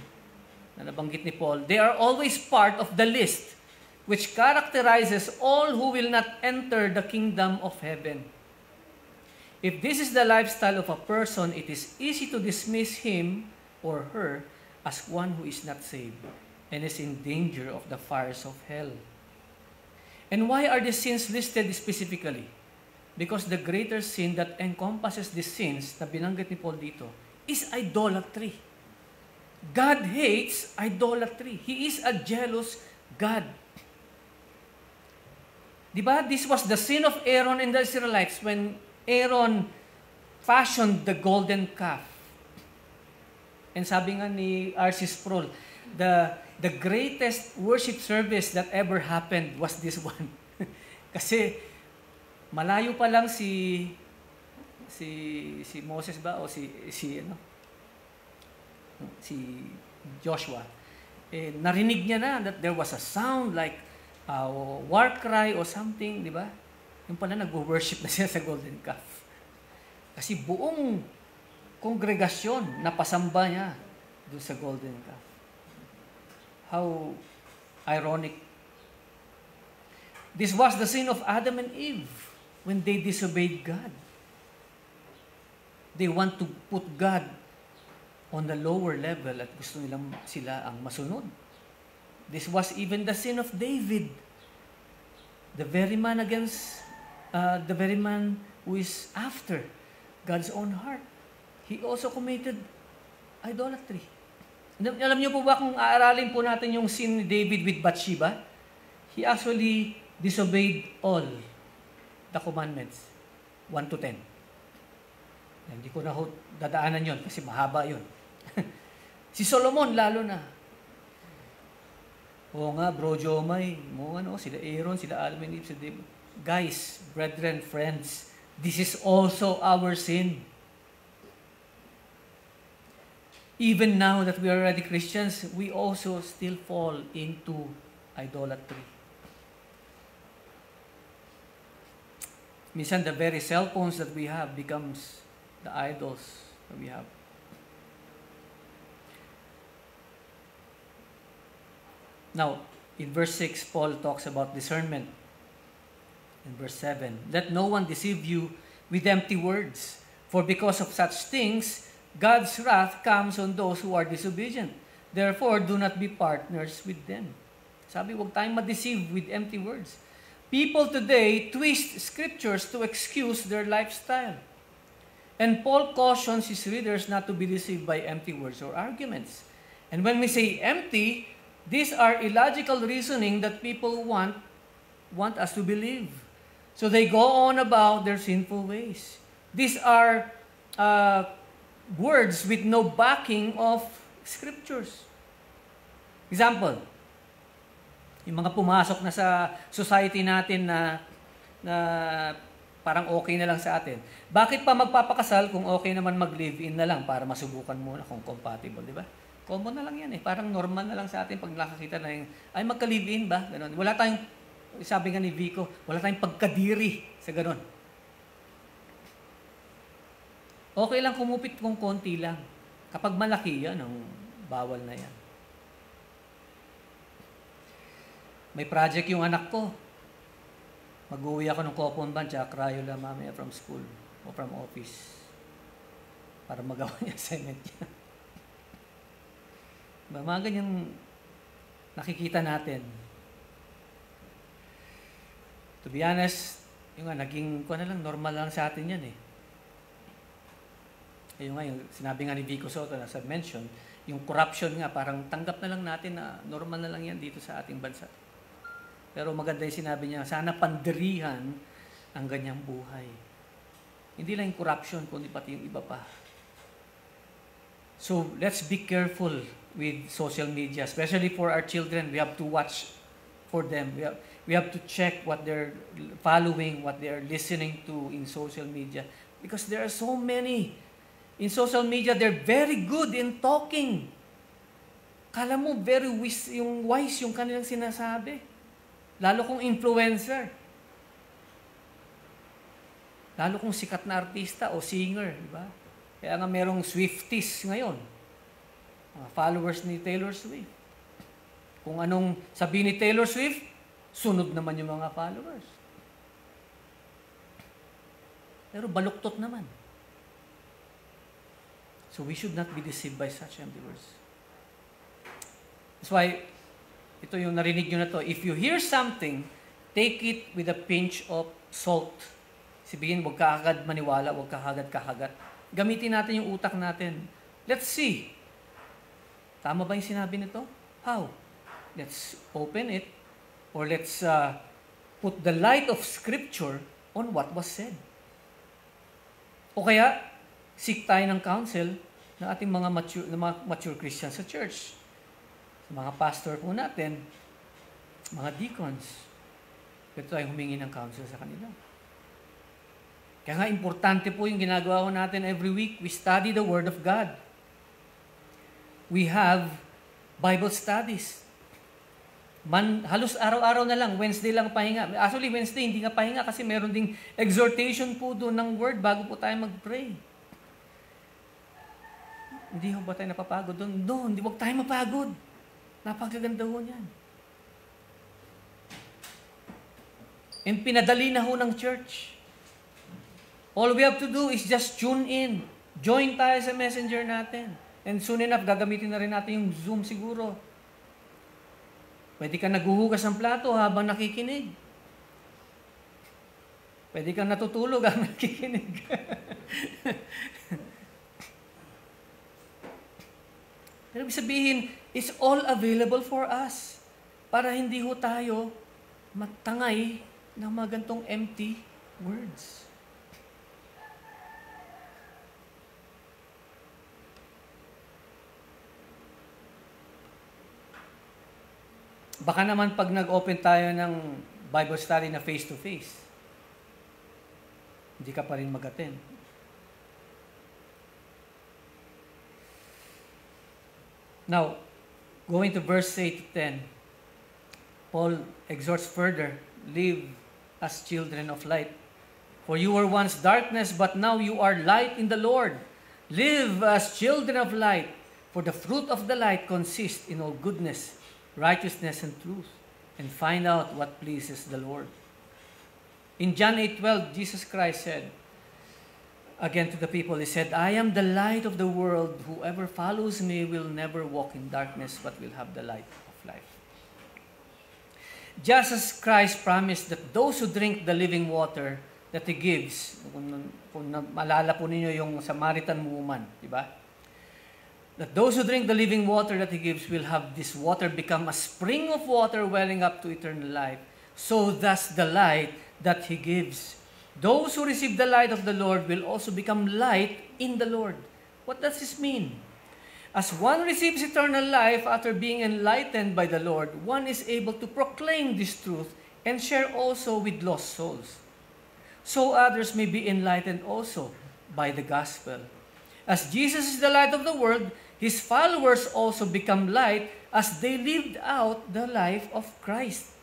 na nabanggit ni Paul, they are always part of the list which characterizes all who will not enter the kingdom of heaven. If this is the lifestyle of a person, it is easy to dismiss him or her as one who is not saved and is in danger of the fires of hell. And why are these sins listed specifically? Because the greater sin that encompasses these sins na binanggit ni Paul dito is idolatry. God hates idolatry. He is a jealous God. Diba? This was the sin of Aaron and the Israelites when Aaron fashioned the golden calf. And sabi nga ni R.C. Sproul, the greatest worship service that ever happened was this one. Kasi malayo pa lang si Moses ba o si Joshua, narinig niya na that there was a sound like a war cry or something, di ba? Yung pala nag-worship na siya sa golden calf. Kasi buong kongregasyon napasamba niya doon sa golden calf. How ironic. This was the sin of Adam and Eve when they disobeyed God. They want to put God on the lower level at gusto nilang sila ang masunod. This was even the sin of David. The very man who is after God's own heart. He also committed idolatry. Alam niyo po ba kung aaralin po natin yung sin ni David with Bathsheba? He actually disobeyed all the commandments. 1 to 10. Hindi ko na dadaanan yon kasi mahaba yon. Si Solomon lalo na. Oo nga, bro Jomay, sila Aaron, sila Almenib, sila David. Guys, brethren, friends, this is also our sin. Even now that we are already Christians, we also still fall into idolatry. Minsan, the very cell phones that we have becomes the idols that we have. Now, in verse 6, Paul talks about discernment. In verse 7, let no one deceive you with empty words, for because of such things, God's wrath comes on those who are disobedient. Therefore, do not be partners with them. Sabi, huwag tayong ma-deceive with empty words. People today twist scriptures to excuse their lifestyle. And Paul cautions his readers not to be deceived by empty words or arguments. And when we say empty, these are illogical reasoning that people want us to believe. So they go on about their sinful ways. These are words with no backing of scriptures. Example, yung mga pumasok na sa society natin na parang okay na lang sa atin. Bakit pa magpapakasal kung okay naman mag-live-in na lang para masubukan muna kung compatible, di ba? Common na lang yan eh. Parang normal na lang sa atin pag nakakita na yung, ay magka-live-in ba? Ganon. Wala tayong, sabi nga ni Vico, wala tayong pagkadiri sa ganon. Okay lang kumupit kung konti lang. Kapag malaki yan, bawal na yan. May project yung anak ko. Mag-uwi ako ng Coponban tsaka Crayola mamaya from school o from office para magawa niya assignment niya. Mga ganyang nakikita natin. To be honest, yung naging normal lang sa atin yan eh. Yung sinabi nga ni Vico Soto na mention, yung corruption nga, parang tanggap na lang natin na normal na lang yan dito sa ating bansa. Pero maganda yung sinabi niya, sana pandirihan ang ganyang buhay. Hindi lang yung corruption, kundi pati yung iba pa. So, let's be careful with social media, especially for our children. We have to watch for them. We have to check what they're following, what they're listening to in social media. Because there are so many. In social media, they're very good in talking. Kala mo, very wise yung kanilang sinasabi. Lalo kung influencer. Lalo kung sikat na artista o singer, di ba? Kaya nga merong Swifties ngayon. Mga followers ni Taylor Swift. Kung anong sabi ni Taylor Swift, sunod naman yung mga followers. Pero baluktot naman. So we should not be deceived by such empty words. That's why, ito yung narinig nyo na to. If you hear something, take it with a pinch of salt. Sabihin, huwag ka agad maniwala, huwag ka agad. Gamitin natin yung utak natin. Let's see. Tama ba yung sinabi nito? How? Let's open it or let's put the light of Scripture on what was said. O kaya, seek tayo ng counsel ng ating mga mature Christians sa church. Sa mga pastor po natin, mga deacons, pwede tayong humingi ng counsel sa kanila. Kaya nga, importante po yung ginagawa ko natin every week. We study the Word of God. We have Bible studies. Halos araw-araw na lang, Wednesday lang pahinga. Actually, Wednesday hindi nga pahinga kasi meron ding exhortation po doon ng Word bago po tayo mag-pray. Hindi ho ba tayo napapagod doon? No, hindi, huwag tayo mapagod. Napakaganda ho niyan. And pinadali na ho ng church. All we have to do is just tune in. Join tayo sa messenger natin. And soon enough, gagamitin na rin natin yung Zoom siguro. Pwede ka naghuhugas ng plato habang nakikinig. Pwede kang natutulog habang nakikinig. Pero ibig sabihin, it's all available for us. Para hindi ho tayo matangay ng mga gantong empty words. Baka naman pag nag-open tayo ng Bible study na face-to-face, hindi ka pa rin mag-attend. Now, going to verse 8 to 10, Paul exhorts further, live as children of light. For you were once darkness, but now you are light in the Lord. Live as children of light, for the fruit of the light consists in all goodness, righteousness, and truth, and find out what pleases the Lord. In John 8:12, Jesus Christ said, again to the people, He said, I am the light of the world. Whoever follows me will never walk in darkness, but will have the light of life. Just as Christ promised that those who drink the living water that He gives, kung malala po ninyo yung Samaritan woman, di ba? That those who drink the living water that He gives will have this water become a spring of water welling up to eternal life. So thus the light that He gives. Those who receive the light of the Lord will also become light in the Lord. What does this mean? As one receives eternal life after being enlightened by the Lord, one is able to proclaim this truth and share also with lost souls. So others may be enlightened also by the gospel. As Jesus is the light of the world, His followers also become light as they lived out the life of Christ.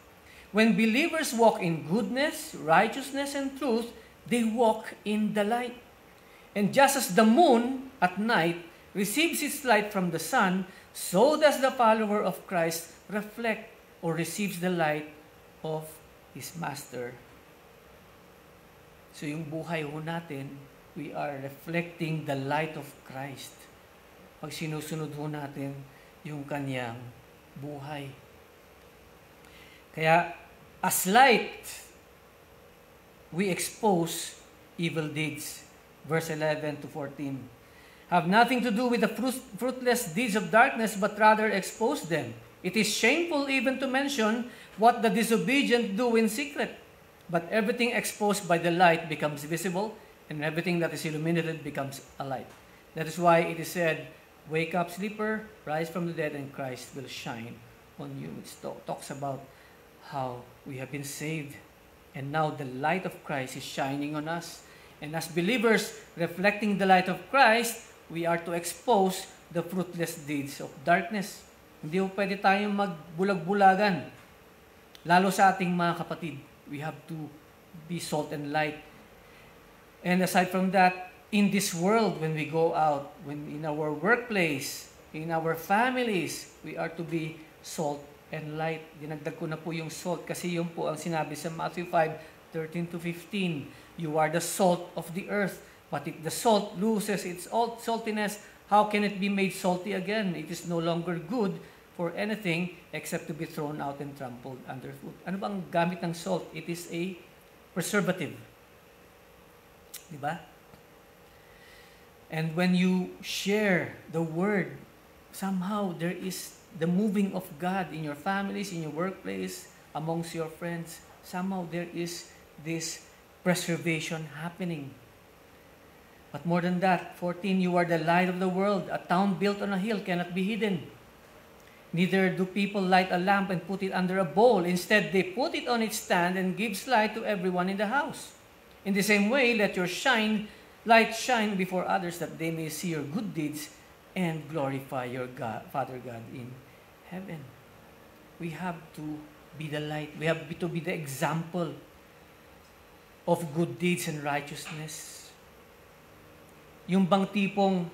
When believers walk in goodness, righteousness, and truth, they walk in the light. And just as the moon at night receives its light from the sun, so does the follower of Christ reflect or receives the light of his master. So yung buhay ho natin, we are reflecting the light of Christ. Pag sinusunod ho natin yung kanyang buhay. Kaya, as light, we expose evil deeds. Verse 11 to 14. Have nothing to do with the fruitless deeds of darkness, but rather expose them. It is shameful even to mention what the disobedient do in secret. But everything exposed by the light becomes visible, and everything that is illuminated becomes a light. That is why it is said, wake up, sleeper, rise from the dead, and Christ will shine on you. It talks about how we have been saved, and now the light of Christ is shining on us. And as believers reflecting the light of Christ, we are to expose the fruitless deeds of darkness. Hindi po pwede tayong magbulag-bulagan, lalo sa ating mga kapatid. We have to be salt and light. And aside from that, in this world, when we go out, when in our workplace, in our families, we are to be salt and light. Dinagdag ko na po yung salt kasi yun po ang sinabi sa Matthew 5:13 to 15. You are the salt of the earth. But if the salt loses its saltiness, how can it be made salty again? It is no longer good for anything except to be thrown out and trampled underfoot. Ano bang gamit ng salt? It is a preservative. Diba? And when you share the word, somehow there is the moving of God in your families, in your workplace, amongst your friends. Somehow there is this preservation happening. But more than that, 14, you are the light of the world. A town built on a hill cannot be hidden. Neither do people light a lamp and put it under a bowl. Instead, they put it on its stand and gives light to everyone in the house. In the same way, let your light shine before others that they may see your good deeds and glorify your God, Father God in heaven. We have to be the light. We have to be the example of good deeds and righteousness. Yung bang tipong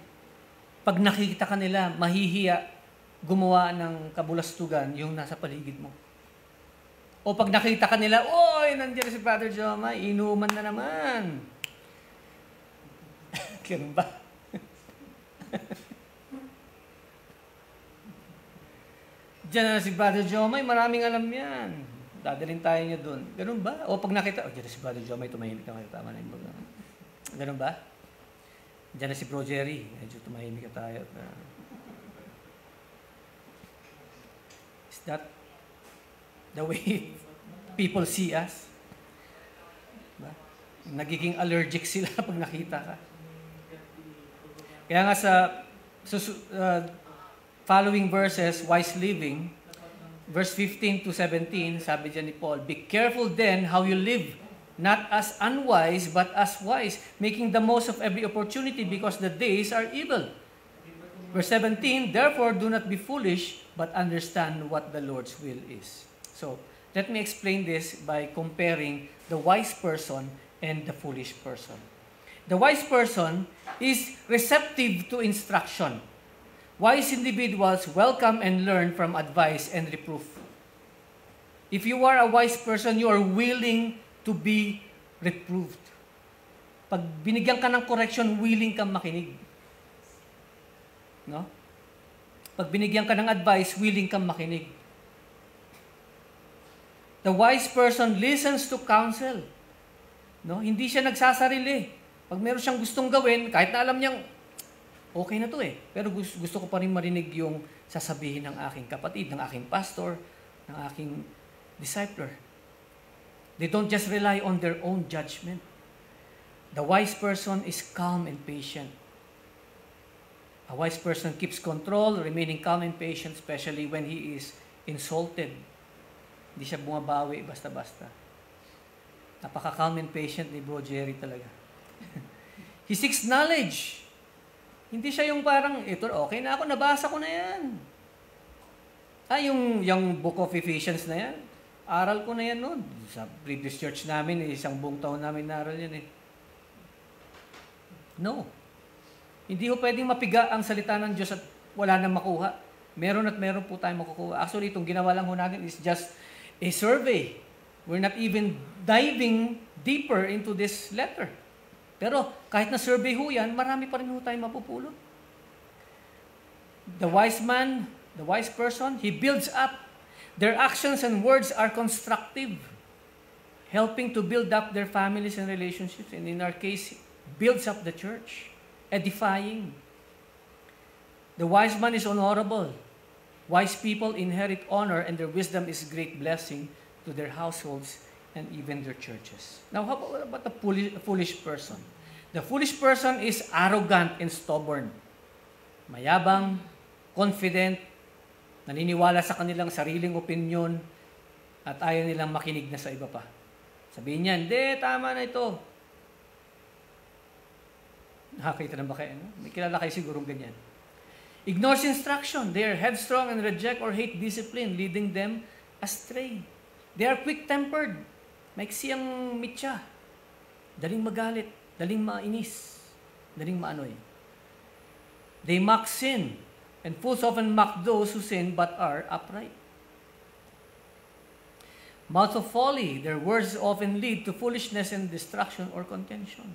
pag nakikita ka nila, mahihiya gumawa ng kabulastugan yung nasa paligid mo. O pag nakita ka nila, oy, nandiyan si Father Jomai, inuman na naman. Ganun ba? Diyan na si Brother Jomay, maraming alam yan. Dadalhin tayo niya doon. Ganun ba? O pag nakita, diyan na si Brother Jomay, tumahimik na kayo. Tama na yung baga. Ganun ba? Diyan na si Bro Jerry, medyo tumahimik ka tayo. Is that the way people see us? Ba? Nagiging allergic sila pag nakita ka. Kaya nga sa following verses, wise living, verse 15 to 17, sabi dyan ni Paul, be careful then how you live, not as unwise, but as wise, making the most of every opportunity because the days are evil. Verse 17, therefore do not be foolish, but understand what the Lord's will is. So, let me explain this by comparing the wise person and the foolish person. The wise person is receptive to instruction. Wise individuals welcome and learn from advice and reproof. If you are a wise person, you are willing to be reproved. Pag binigyan ka ng correction, willing kang makinig. No? Pag binigyan ka ng advice, willing kang makinig. The wise person listens to counsel. No? Hindi siya nagsasarili. Pag meron siyang gustong gawin, kahit na alam niyang okay na to pero gusto ko pa rin marinig yung sasabihin ng aking kapatid, ng aking pastor, ng aking discipler. They don't just rely on their own judgment. The wise person is calm and patient. A wise person keeps control, remaining calm and patient, especially when he is insulted. Hindi siya bumabawi basta-basta. Napaka-calm and patient ni Bro Jerry talaga. He seeks knowledge. Hindi siya yung parang, ito, okay na ako, nabasa ko na yan. Yung Book of Ephesians na yan, aral ko na yan noon. Sa previous church namin, isang buong taon namin naral yan No. Hindi ho pwedeng mapiga ang salita ng Diyos at wala nang makuha. Meron at meron po tayong makukuha. Actually, itong ginawa lang ho natin is just a survey. We're not even diving deeper into this letter. Pero kahit na survey ho yan, marami pa rin ho tayong mapupulot. The wise man, the wise person, he builds up. Their actions and words are constructive, helping to build up their families and relationships. And in our case, builds up the church, edifying. The wise man is honorable. Wise people inherit honor, and their wisdom is great blessing to their households and even their churches. Now, how about the foolish person? The foolish person is arrogant and stubborn. Mayabang, confident, naniniwala sa kanilang sariling opinion, at ayaw nilang makinig na sa iba pa. Sabihin niya, hindi, tama na ito. Nakakita na ba kayo? No? May kilala kayo sigurong ganyan. Ignores instruction. They are headstrong and reject or hate discipline, leading them astray. They are quick-tempered. Maiksi ang mitya. Daling magalit. Daling mainis. Daling maanoy. They mock sin. And fools often mock those who sin but are upright. Mouth of folly. Their words often lead to foolishness and destruction or contention.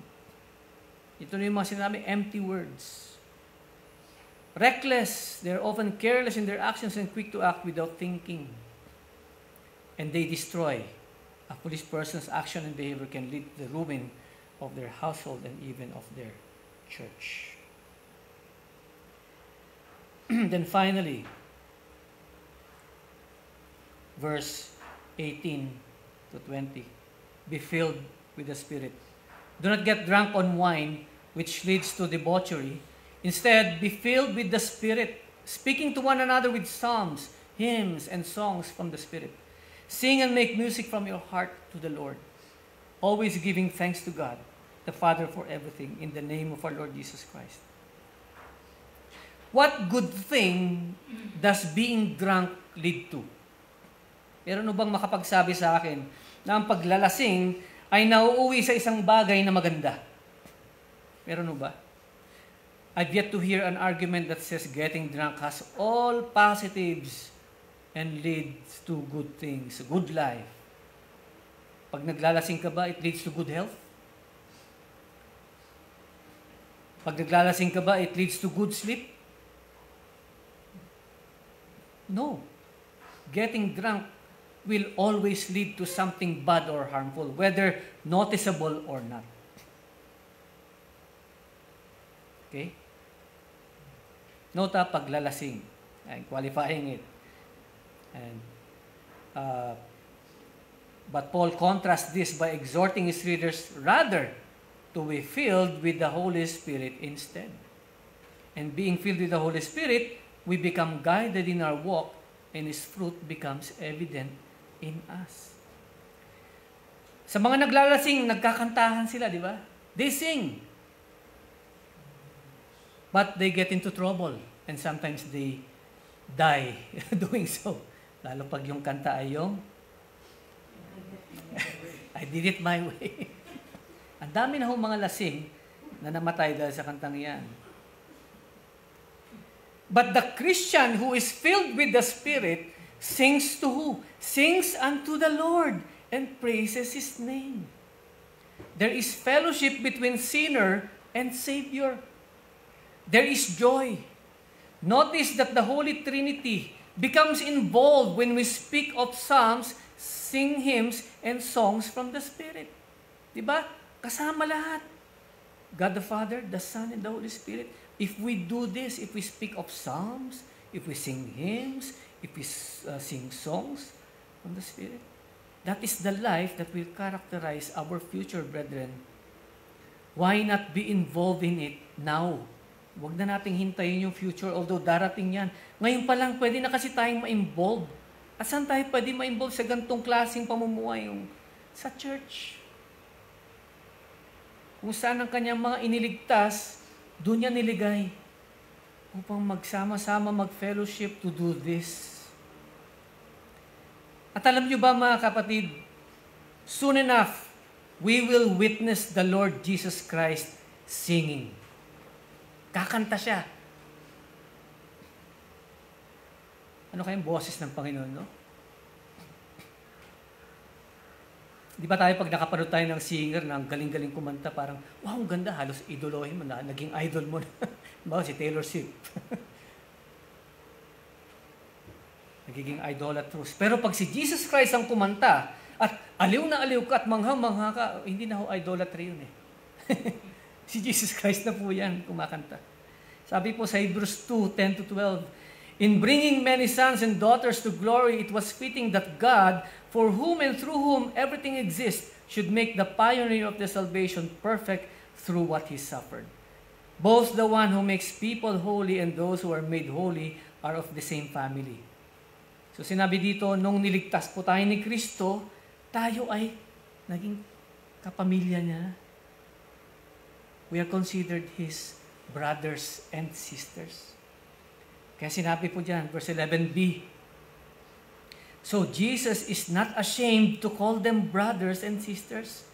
Ito na yung mga sinabi, empty words. Reckless. They're often careless in their actions and quick to act without thinking. And they destroy. A foolish person's action and behavior can lead to the ruin of their household and even of their church. Then finally, verse 18 to 20. Be filled with the Spirit. Do not get drunk on wine, which leads to debauchery. Instead, be filled with the Spirit, speaking to one another with psalms, hymns, and songs from the Spirit. Sing and make music from your heart to the Lord, always giving thanks to God, the Father, for everything, in the name of our Lord Jesus Christ. What good thing does being drunk lead to? Meron bang makapagsabi sa akin na ang paglalasing ay nauuwi sa isang bagay na maganda? Meron ba? I've yet to hear an argument that says getting drunk has all positives and leads to good things, good life. Pag naglalasing ka ba, it leads to good health? Pag naglalasing ka ba, it leads to good sleep? No. getting drunk will always lead to something bad or harmful, whether noticeable or not. Okay? Nota paglalasing. I'm qualifying it. And but Paul contrasts this by exhorting his readers rather to be filled with the Holy Spirit instead. And being filled with the Holy Spirit, we become guided in our walk, and His fruit becomes evident in us. Sa mga naglalasing, nagkakantahan sila, di ba? They sing. But they get into trouble, and sometimes they die doing so. Lalo pag yung kanta ay yung I did it my way. Ang dami na hong mga lasing na namatay dahil sa kantang yan. But the Christian who is filled with the Spirit sings to who? Sings unto the Lord and praises His name. There is fellowship between sinner and Savior. There is joy. Notice that the Holy Trinity becomes involved when we speak of psalms, sing hymns, and songs from the Spirit. Diba? Kasama lahat. God the Father, the Son, and the Holy Spirit. If we do this, if we speak of psalms, if we sing hymns, if we sing songs from the Spirit, that is the life that will characterize our future, brethren. Why not be involved in it now? Huwag na nating hintayin yung future, although darating yan. Ngayon pa lang, pwede na kasi tayong ma-involve. At saan tayo pwede ma-involve sa gantong klaseng pamumuhay? Yung sa church. Kung saan ang kanyang mga iniligtas, doon niya niligay. Upang magsama-sama, mag-fellowship to do this. At alam niyo ba mga kapatid, soon enough, we will witness the Lord Jesus Christ singing. Kakanta siya. Ano kayang boses ng Panginoon, no? Di ba tayo pag nakapanood tayo ng singer na ang galing-galing kumanta, parang, wow, ang ganda, halos idolohin mo na, naging idol mo na. Diba, si Taylor Swift. Nagiging idolatrous. Pero pag si Jesus Christ ang kumanta, at aliw na aliw ka at mangha-mangha ka, hindi na ho idolatry yun eh. Si Jesus Christ na po yan, kumakanta. Sabi po sa Hebrews 2:10-12, in bringing many sons and daughters to glory, it was fitting that God, for whom and through whom everything exists, should make the pioneer of the salvation perfect through what He suffered. Both the one who makes people holy and those who are made holy are of the same family. So sinabi dito, nung niligtas po tayo ni Kristo, tayo ay naging kapamilya niya. We are considered His brothers and sisters. Kaya sinabi po dyan, verse 11b, so Jesus is not ashamed to call them brothers and sisters.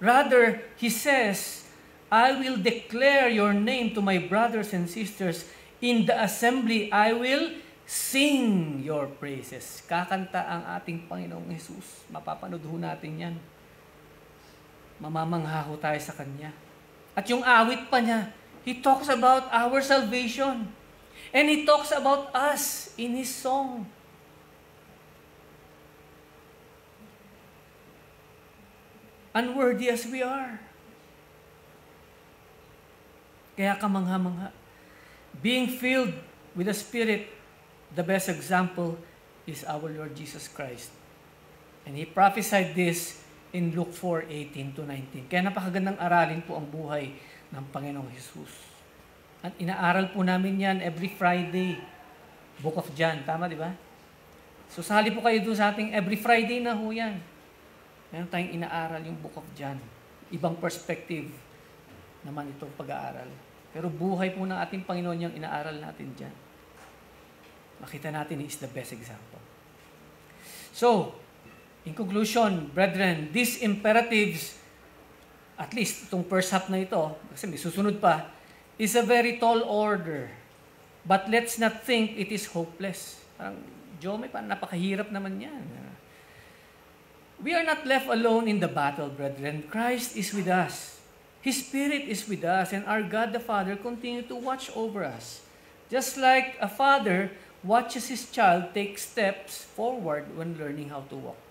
Rather, He says, I will declare your name to my brothers and sisters. In the assembly, I will sing your praises. Kakanta ang ating Panginoong Jesus. Mapapanood ho natin yan. Mamamangha ho tayo sa Kanya. At yung awit pa niya, He talks about our salvation. And He talks about us in His song. Unworthy as we are. Kaya kamangha-mangha. Being filled with the Spirit, the best example is our Lord Jesus Christ. And He prophesied this in Luke 4:18-19. Kaya napakagandang aralin po ang buhay ng Panginoong Jesus. At inaaral po namin yan every Friday. Book of John. Tama, di ba? So, sali po kayo doon sa ating every Friday na ho yan. Meron tayong inaaral yung Book of John. Ibang perspective naman itong pag-aaral. Pero buhay po ng ating Panginoon yung inaaral natin dyan. Makita natin, He is the best example. So, in conclusion, brethren, these imperatives, at least itong first half na ito, kasi may susunod pa, is a very tall order. But let's not think it is hopeless. Parang, Jome, parang napakahirap naman yan. We are not left alone in the battle, brethren. Christ is with us. His Spirit is with us, and our God the Father continue to watch over us. Just like a father watches his child take steps forward when learning how to walk.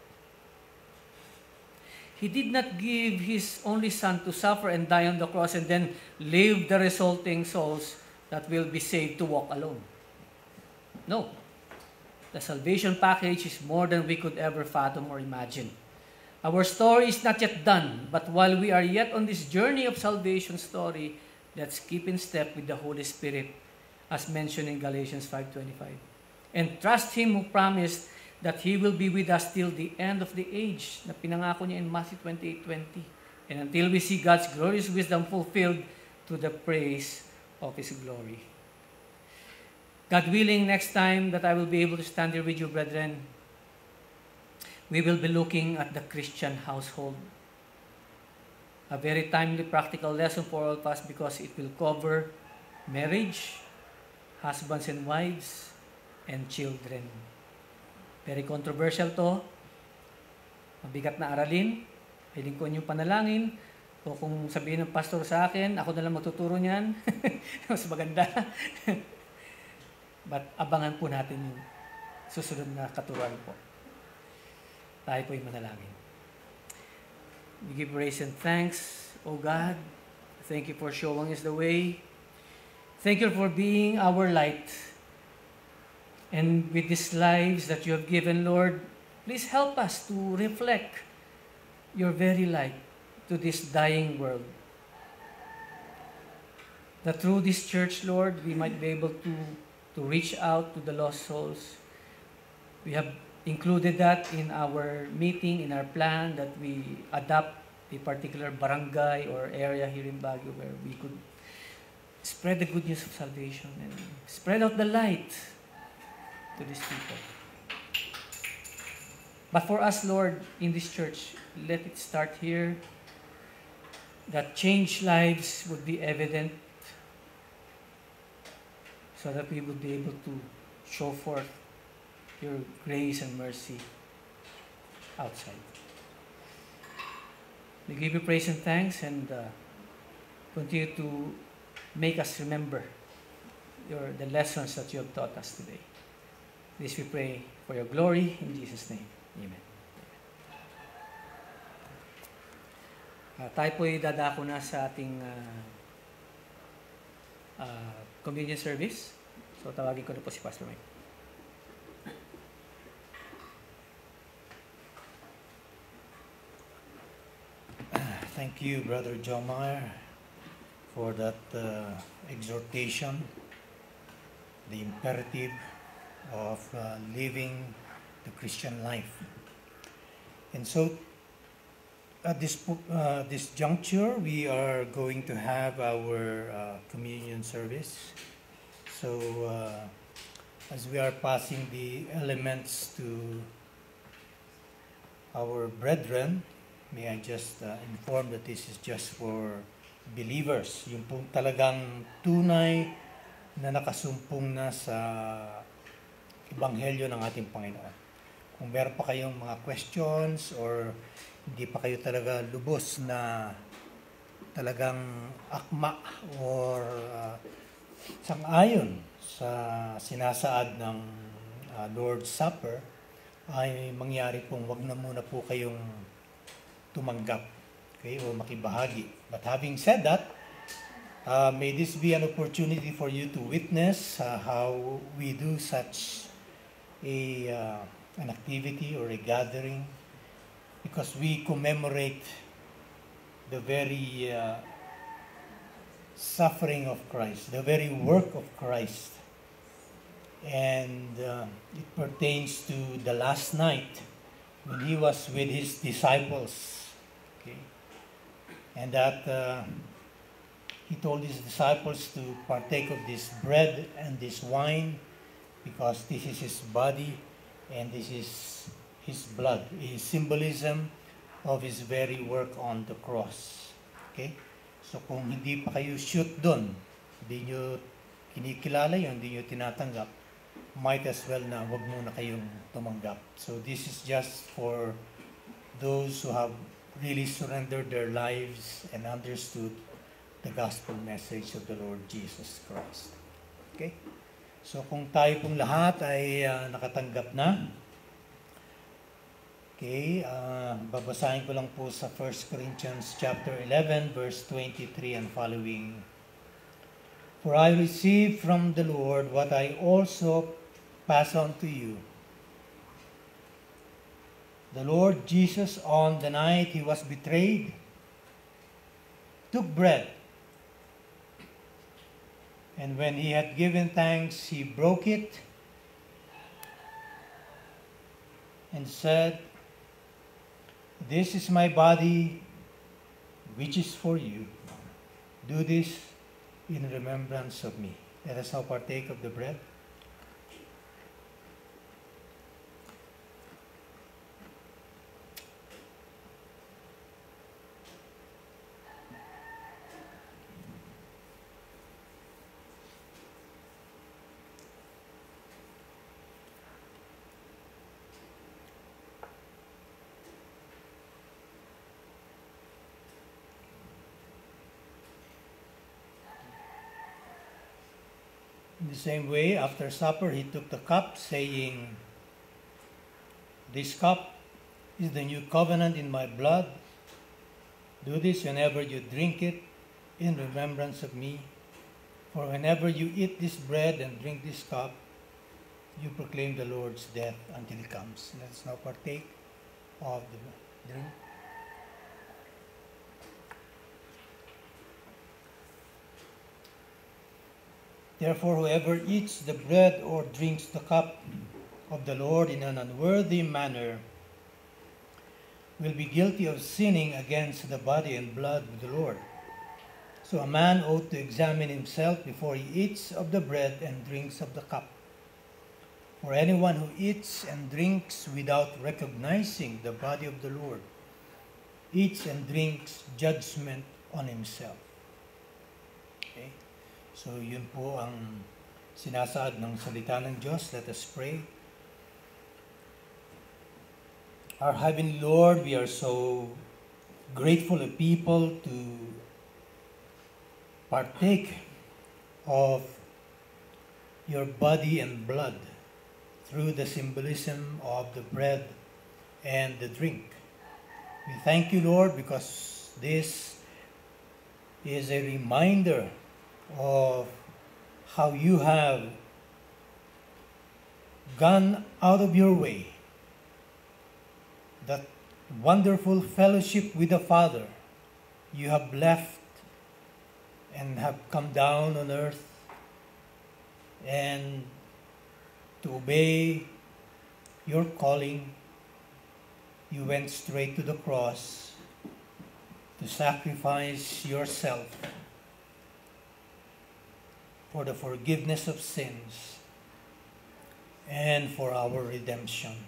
He did not give his only son to suffer and die on the cross and then leave the resulting souls that will be saved to walk alone. No. The salvation package is more than we could ever fathom or imagine. Our story is not yet done, but while we are yet on this journey of salvation story, let's keep in step with the Holy Spirit, as mentioned in Galatians 5:25. And trust Him who promised that He will be with us till the end of the age, na pinangako niya in Matthew 28:20. And until we see God's glorious wisdom fulfilled to the praise of His glory. God willing, next time that I will be able to stand here with you, brethren, we will be looking at the Christian household. A very timely, practical lesson for all of us because it will cover marriage, husbands and wives, and children. Very controversial to. Mabigat na aralin. Piling ko yung panalangin. O kung sabihin ng pastor sa akin, ako na lang magtuturo niyan. Mas maganda. But abangan po natin yung susunod na katuruan po. Tayo po yung manalangin. We give praise and thanks, O God. Thank you for showing us the way. Thank you for being our light. And with these lives that you have given, Lord, please help us to reflect your very light to this dying world. That through this church, Lord, we might be able to reach out to the lost souls. We have included that in our meeting, in our plan, that we adopt a particular barangay or area here in Baguio where we could spread the good news of salvation and spread out the light to these people. But for us, Lord, in this church, let it start here, that changed lives would be evident so that we would be able to show forth your grace and mercy outside. We give you praise and thanks and continue to make us remember the lessons that you have taught us today. This we pray for your glory in Jesus' name. Amen. Tayo po'y dadako na sa ating communion service. So tawagin ko na po si Pastor Mike. Thank you, Brother Jomar, for that exhortation, the imperative of living the Christian life. And so, at this juncture, we are going to have our communion service. So, as we are passing the elements to our brethren, may I just inform that this is just for believers. Yung pong talagang tunay na nakasumpong na sa Ebanghelyo ng ating Panginoon. Kung meron pa kayong mga questions or hindi pa kayo talaga lubos na talagang akma or sang-ayon sa sinasaad ng Lord's Supper, ay mangyari pong wag na muna po kayong tumanggap, okay, o makibahagi. But having said that, may this be an opportunity for you to witness how we do such an activity or a gathering, because we commemorate the very suffering of Christ, the very work of Christ. And it pertains to the last night when he was with his disciples. Okay? And that he told his disciples to partake of this bread and this wine because this is his body and this is his blood, a symbolism of his very work on the cross. Okay? So kung hindi pa kayo shoot doon, hindi nyo kinikilala yun, hindi nyo tinatanggap, might as well na wag muna kayong tumanggap. So this is just for those who have really surrendered their lives and understood the gospel message of the Lord Jesus Christ. Okay? So kung tayo pong lahat ay nakatanggap na, okay, babasahin ko lang po sa 1 Corinthians chapter 11, verse 23 and following. For I received from the Lord what I also pass on to you. The Lord Jesus, on the night he was betrayed, took bread. And when he had given thanks, he broke it and said, "This is my body, which is for you. Do this in remembrance of me." Let us now partake of the bread. In the same way, after supper, he took the cup, saying, "This cup is the new covenant in my blood. Do this whenever you drink it in remembrance of me. For whenever you eat this bread and drink this cup, you proclaim the Lord's death until he comes." Let us now partake of the drink. Therefore, whoever eats the bread or drinks the cup of the Lord in an unworthy manner will be guilty of sinning against the body and blood of the Lord. So a man ought to examine himself before he eats of the bread and drinks of the cup. For anyone who eats and drinks without recognizing the body of the Lord eats and drinks judgment on himself. Okay? So yun po ang sinasaad ng salita ng Diyos. Let us pray. Our Heavenly Lord, we are so grateful of people to partake of your body and blood through the symbolism of the bread and the drink. We thank you, Lord, because this is a reminder of how you have gone out of your way, that wonderful fellowship with the Father you have left and have come down on earth, and to obey your calling, you went straight to the cross to sacrifice yourself for the forgiveness of sins and for our redemption.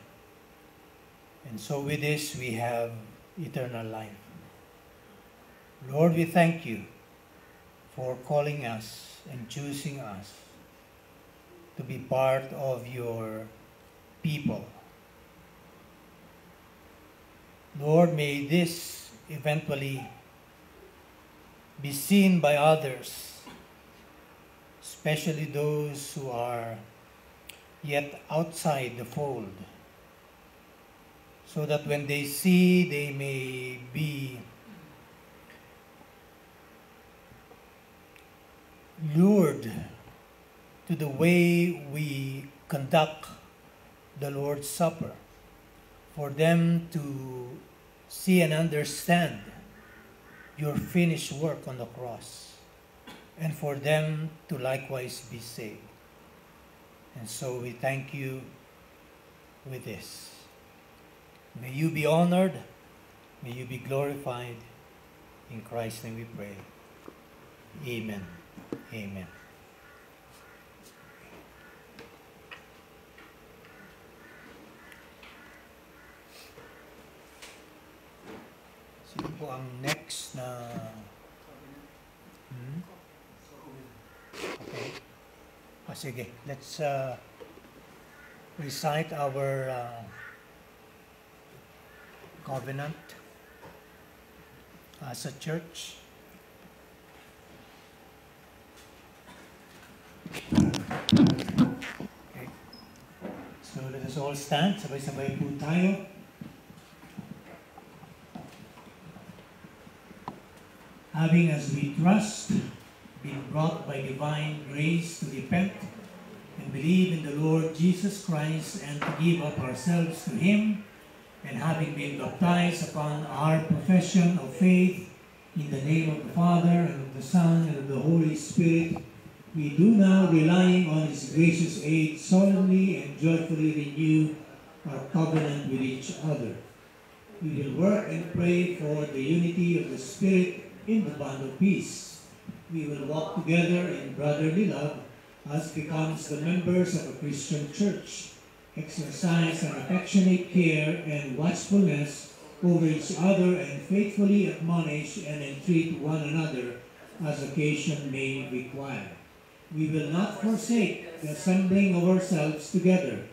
And so with this, we have eternal life. Lord, we thank you for calling us and choosing us to be part of your people. Lord, may this eventually be seen by others, especially those who are yet outside the fold, so that when they see, they may be lured to the way we conduct the Lord's Supper, for them to see and understand your finished work on the cross, and for them to likewise be saved. And so we thank you with this. May you be honored, may you be glorified. In Christ's name we pray. Amen. Amen. Sino po ang next na... Okay. Sige, let's recite our covenant as a church. us all stand. Sabay-sabay po tayo. Having, as we trust, been brought by divine grace to repent and believe in the Lord Jesus Christ and to give up ourselves to Him, and having been baptized upon our profession of faith in the name of the Father, and of the Son, and of the Holy Spirit, we do now, relying on His gracious aid, solemnly and joyfully renew our covenant with each other. We will work and pray for the unity of the Spirit in the bond of peace. We will walk together in brotherly love as becomes the members of a Christian church, exercise an affectionate care and watchfulness over each other, and faithfully admonish and entreat one another as occasion may require. We will not forsake the assembling of ourselves together,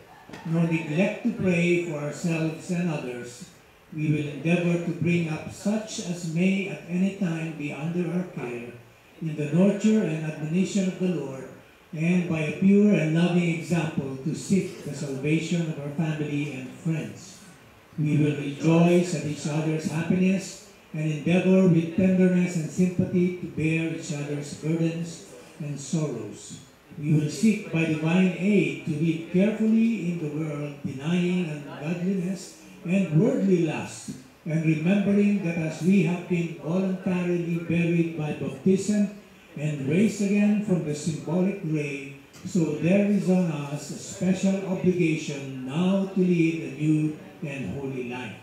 nor neglect to pray for ourselves and others. We will endeavor to bring up such as may at any time be under our care, in the nurture and admonition of the Lord, and by a pure and loving example to seek the salvation of our family and friends. We will rejoice at each other's happiness, and endeavor with tenderness and sympathy to bear each other's burdens and sorrows. We will seek by divine aid to live carefully in the world, denying ungodliness and worldly lust, and remembering that as we have been voluntarily buried by baptism and raised again from the symbolic grave, so there is on us a special obligation now to lead a new and holy life.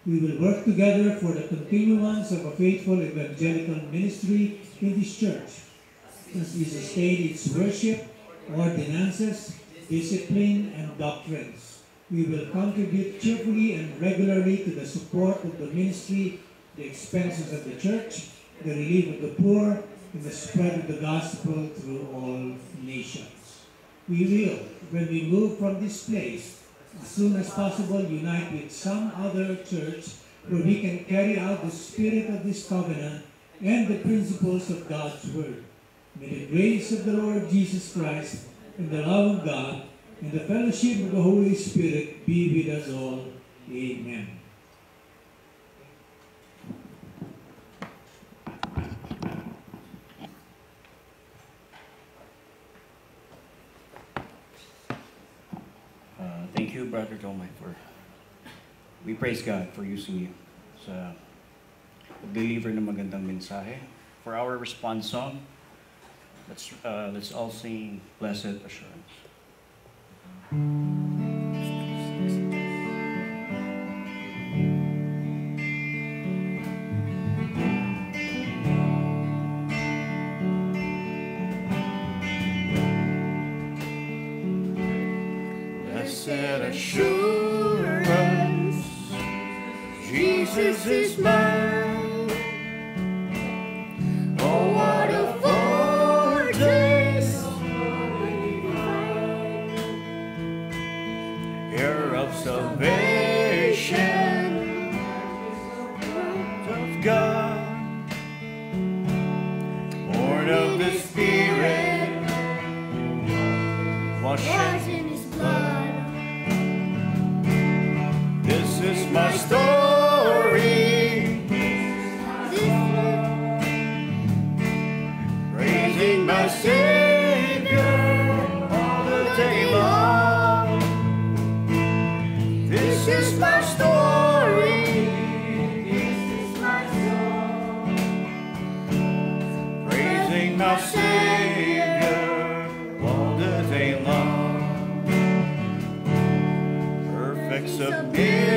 We will work together for the continuance of a faithful evangelical ministry in this church, as we sustain its worship, ordinances, discipline, and doctrines. We will contribute cheerfully and regularly to the support of the ministry, the expenses of the church, the relief of the poor, and the spread of the gospel through all nations. We will, when we move from this place, as soon as possible unite with some other church where we can carry out the spirit of this covenant and the principles of God's Word. May the grace of the Lord Jesus Christ and the love of God and the fellowship of the Holy Spirit be with us all. Amen. Thank you, Brother Tomay, we praise God for using you sa deliver ng magandang mensahe. For our response song, let's all sing Blessed Assurance. Blessed assurance, Jesus is mine. Oh, what a fortress, heir of salvation of God, born of the Spirit, washed in His blood. This is my story, praising my Savior all the day long. This is my story, this is my song, praising my Savior all the day long. Perfect submission,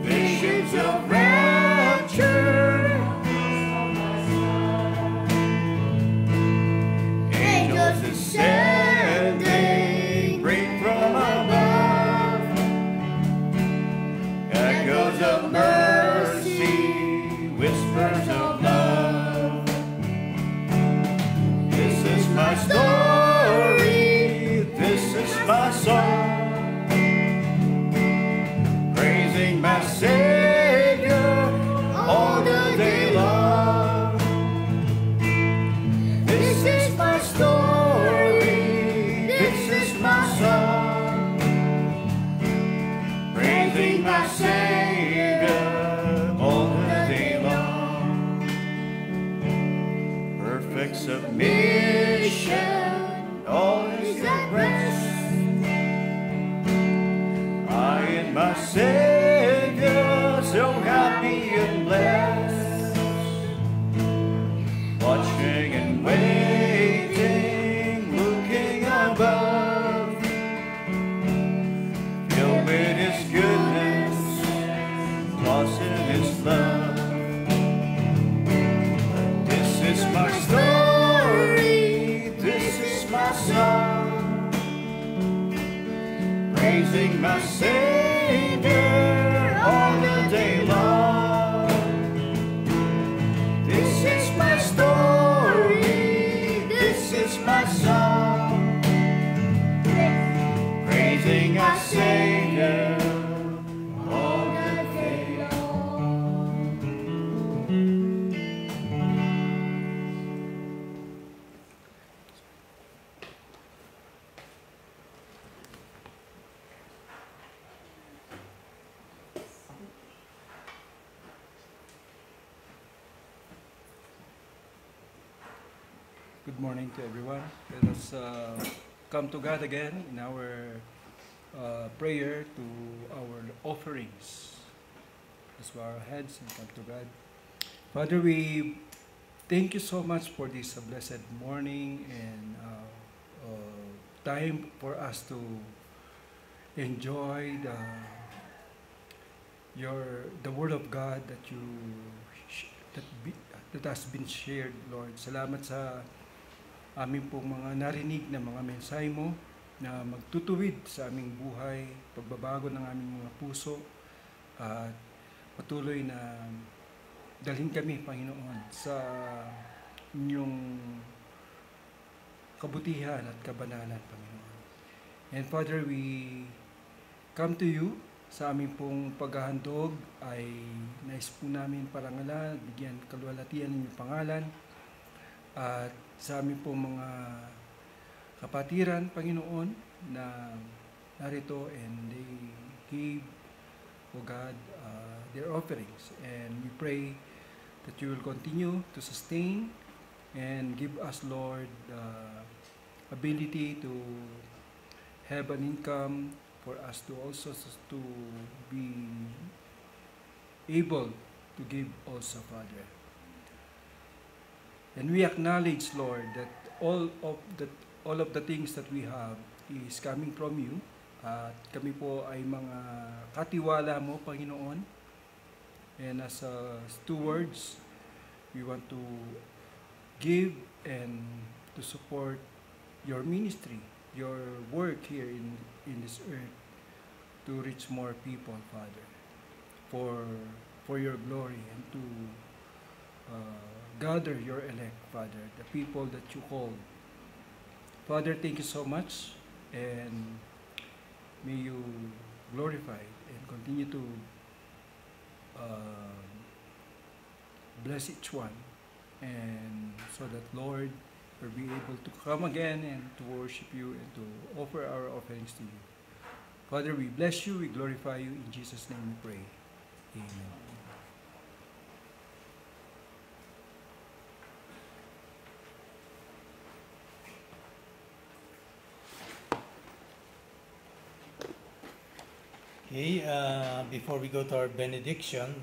visions of rapture, angels ascending, break from above, echoes of mercy, whispers of love. This is my story, this is my Savior all the day long. Perfect submission, all is at rest. I and my Savior, so happy and blessed, watching and waiting, looking above, filled with His goodness, lost in His love. This is my story, this is my song, praising my Savior all the day long. This is my story, this is my song, praising our Savior all the day long. Good morning to everyone. Let us come to God again in our prayer to our offerings. Let's bow our heads and come to God. Father, we thank you so much for this blessed morning and time for us to enjoy the Word of God that that has been shared, Lord. Salamat sa aming pong mga narinig na mga mensahe mo na magtutuwid sa aming buhay, pagbabago ng aming mga puso, at patuloy na dalhin kami, Panginoon, sa inyong kabutihan at kabanalan, Panginoon. And Father, we come to you sa aming pong paghahandog ay nais po namin parangalan, bigyan kaluwalhatian ng inyong pangalan, at sa aming pong mga kapatiran, Panginoon, na narito and they gave, O God, their offerings. And we pray that you will continue to sustain and give us, Lord, the ability to have an income for us to also to be able to give also, Father. And we acknowledge, Lord, that all of the things that we have is coming from you. At kami po ay mga katiwala mo, Panginoon. And as stewards, we want to give and to support your ministry, your work here in this earth to reach more people, Father, for your glory and to gather your elect, Father, the people that you called. Father, thank you so much, and may you glorify and continue to bless each one, and so that, Lord, we'll be able to come again and to worship you and to offer our offerings to you. Father, we bless you, we glorify you, in Jesus' name we pray. Amen. Okay, before we go to our benediction,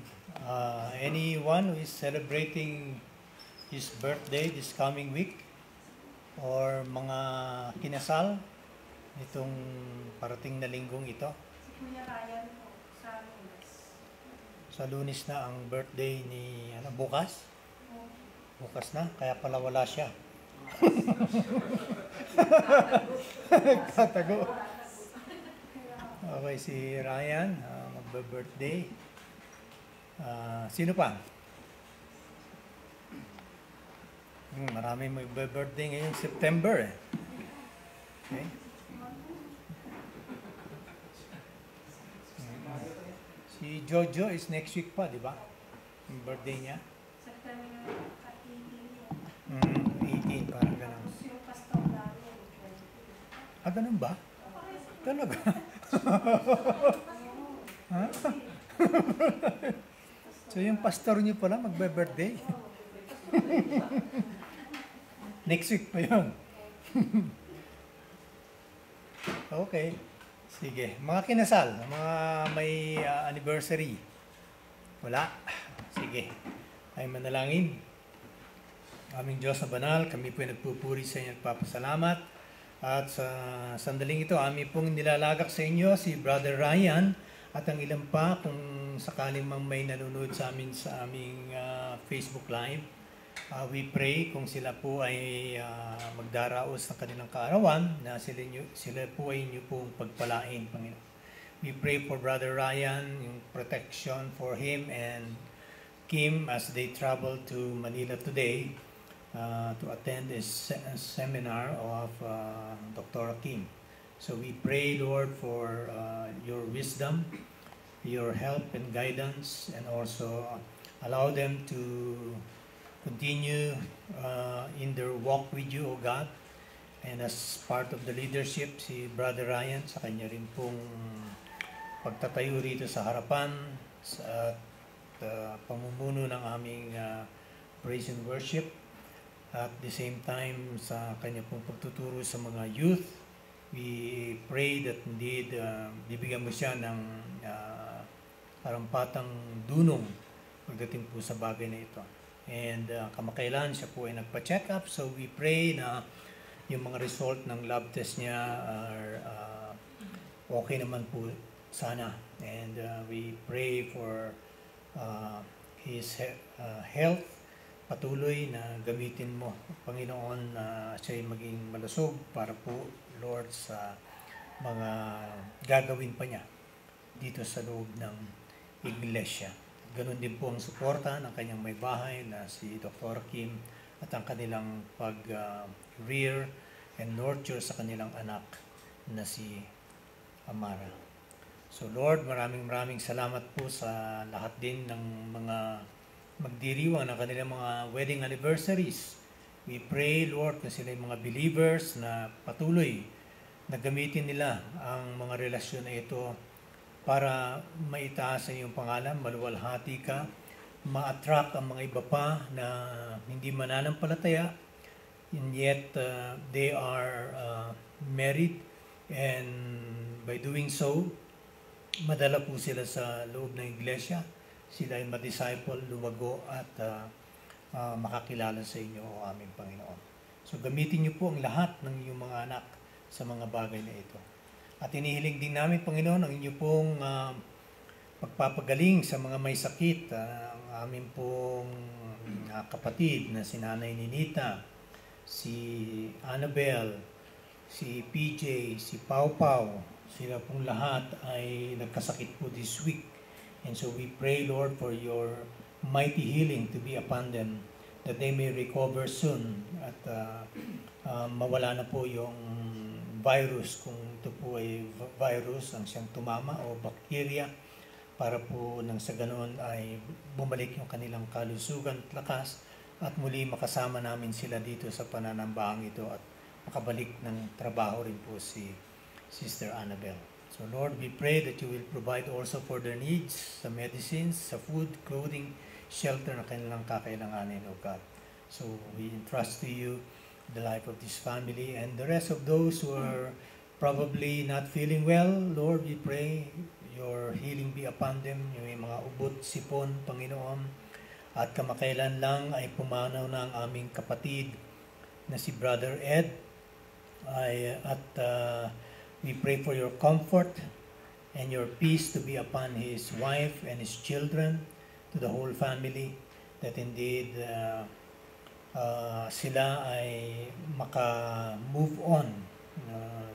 anyone who is celebrating his birthday this coming week or mga kinasal nitong parating na linggong ito? Si Kuya Ryan po, sa Lunes. Sa Lunes na ang birthday ni bukas? Bukas na, kaya pala wala siya. Tatago. Okay, si Ryan, magbe-birthday. Sino pa? Maraming magbe-birthday ngayong September. Okay. Si Jojo is next week pa, di ba? Yung birthday niya. September 18, parang ganun. yung pastor namin. Ganun ba? Talaga? Ha? So yung pastor niyo pala magbe-birthday? Next week pa yun. Okay. Sige. Mga kinasal, mga may anniversary. Wala. Sige. Ay manalangin. Aming Diyos na banal, kami po ay nagpupuri sa inyo at papasalamat. At sa sandaling ito, amin pong nilalagak sa inyo si Brother Ryan at ang ilan pa kung sakaling mang may nanonood sa amin sa aming Facebook Live. We pray kung sila po ay magdaraos ng kanilang kaarawan na sila po ay inyo pong pagpalain, Panginoon. We pray for Brother Ryan, yung protection for him and Kim as they travel to Manila today to attend a seminar of Dr. Kim. So we pray, Lord, for your wisdom, your help and guidance, and also allow them to continue in their walk with you, O God. And as part of the leadership, si Brother Ryan, sa kanya rin pong pagtatayo rito sa harapan sa pamumuno ng aming praise and worship. At the same time, sa kanya pong pagtuturo sa mga youth, we pray that indeed bibigyan mo siya ng karampatang dunong pagdating po sa bagay na ito. And kamakailan siya po ay nagpa-check up, so we pray na yung mga result ng lab test niya are okay naman po sana. And we pray for his health, patuloy na gamitin mo, Panginoon, na siya ay maging malusog para po, Lord, sa mga gagawin pa niya dito sa loob ng iglesia. Ganon din po ang suporta ng kanyang may bahay na si Dr. Kim at ang kanilang pag-rear and nurture sa kanilang anak na si Amara. So Lord, maraming salamat po sa lahat din ng mga magdiriwang ng kanilang mga wedding anniversaries. We pray, Lord, na sila yung mga believers na patuloy na gamitin nila ang mga relasyon na ito para maitaas ang iyong pangalan, maluwalhati ka, ma-attract ang mga iba pa na hindi mananampalataya, and yet they are married, and by doing so, madala po sila sa loob ng iglesia. Sila ay ma-disciple, lumago at makakilala sa inyo, o aming Panginoon. So gamitin niyo po ang lahat ng iyong mga anak sa mga bagay na ito. At inihiling din namin, Panginoon, ang inyo pong pagpapagaling sa mga may sakit. Ang aming pong kapatid na si Nanay Ninita, si Annabel, si PJ, si Pau Pau, sila pong lahat ay nagkasakit po this week. And so we pray, Lord, for your mighty healing to be upon them, that they may recover soon at mawala na po yung virus, kung ito po ay virus ang siyang tumama o bacteria, para po nang sa ganoon ay bumalik yung kanilang kalusugan at lakas at muli makasama namin sila dito sa pananambahang ito at makabalik ng trabaho rin po si Sister Annabel. So Lord, we pray that you will provide also for their needs, sa medicines, sa food, clothing, shelter na kanilang kakailanganin, O God. So we entrust to you the life of this family and the rest of those who are probably not feeling well. Lord, we pray your healing be upon them, yung mga ubot, sipon, Panginoon. At kamakailan lang ay pumanaw na ang aming kapatid na si Brother Ed. We pray for your comfort and your peace to be upon his wife and his children, to the whole family, that indeed sila ay maka-move on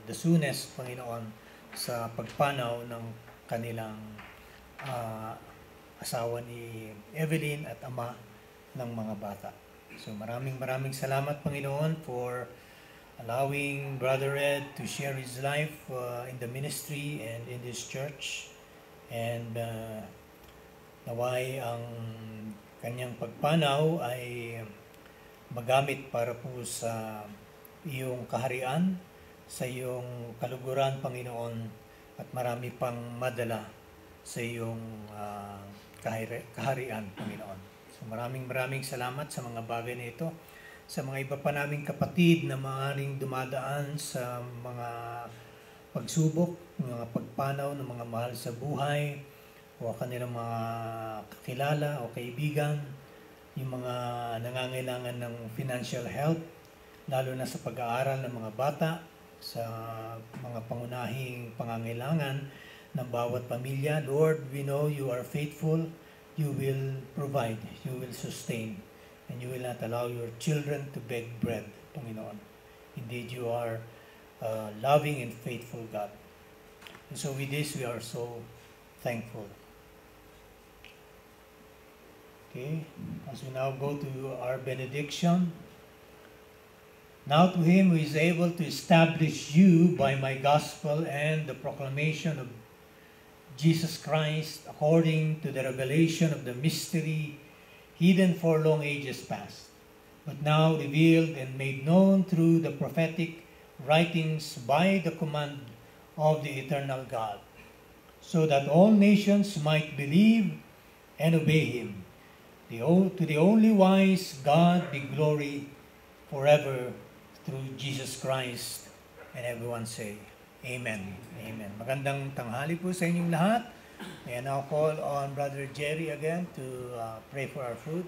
the soonest, Panginoon, sa pagpanaw ng kanilang asawa ni Evelyn at ama ng mga bata. So maraming salamat, Panginoon, for allowing Brother Ed to share his life in the ministry and in this church. And naway ang kanyang pagpanaw ay magamit para po sa iyong kaharian, sa iyong kaluguran, Panginoon, at marami pang madala sa iyong kaharian, Panginoon. So maraming salamat sa mga bagay na ito. Sa mga iba pa naming kapatid na maaaring dumadaan sa mga pagsubok, mga pagpanaw ng mga mahal sa buhay, o kanilang mga kakilala o kaibigan, yung mga nangangailangan ng financial help, lalo na sa pag-aaral ng mga bata, sa mga pangunahing pangangailangan ng bawat pamilya. Lord, we know you are faithful, you will provide, you will sustain, and you will not allow your children to beg bread, Panginoon. Indeed, you are a loving and faithful God. And so with this, we are so thankful. Okay, as we now go to our benediction. Now to him who is able to establish you by my gospel and the proclamation of Jesus Christ according to the revelation of the mystery hidden for long ages past, but now revealed and made known through the prophetic writings by the command of the eternal God, so that all nations might believe and obey him. To the only wise God be glory forever through Jesus Christ. And everyone say, Amen. Amen. Magandang tanghali po sa inyong lahat. And I'll call on Brother Jerry again to pray for our food.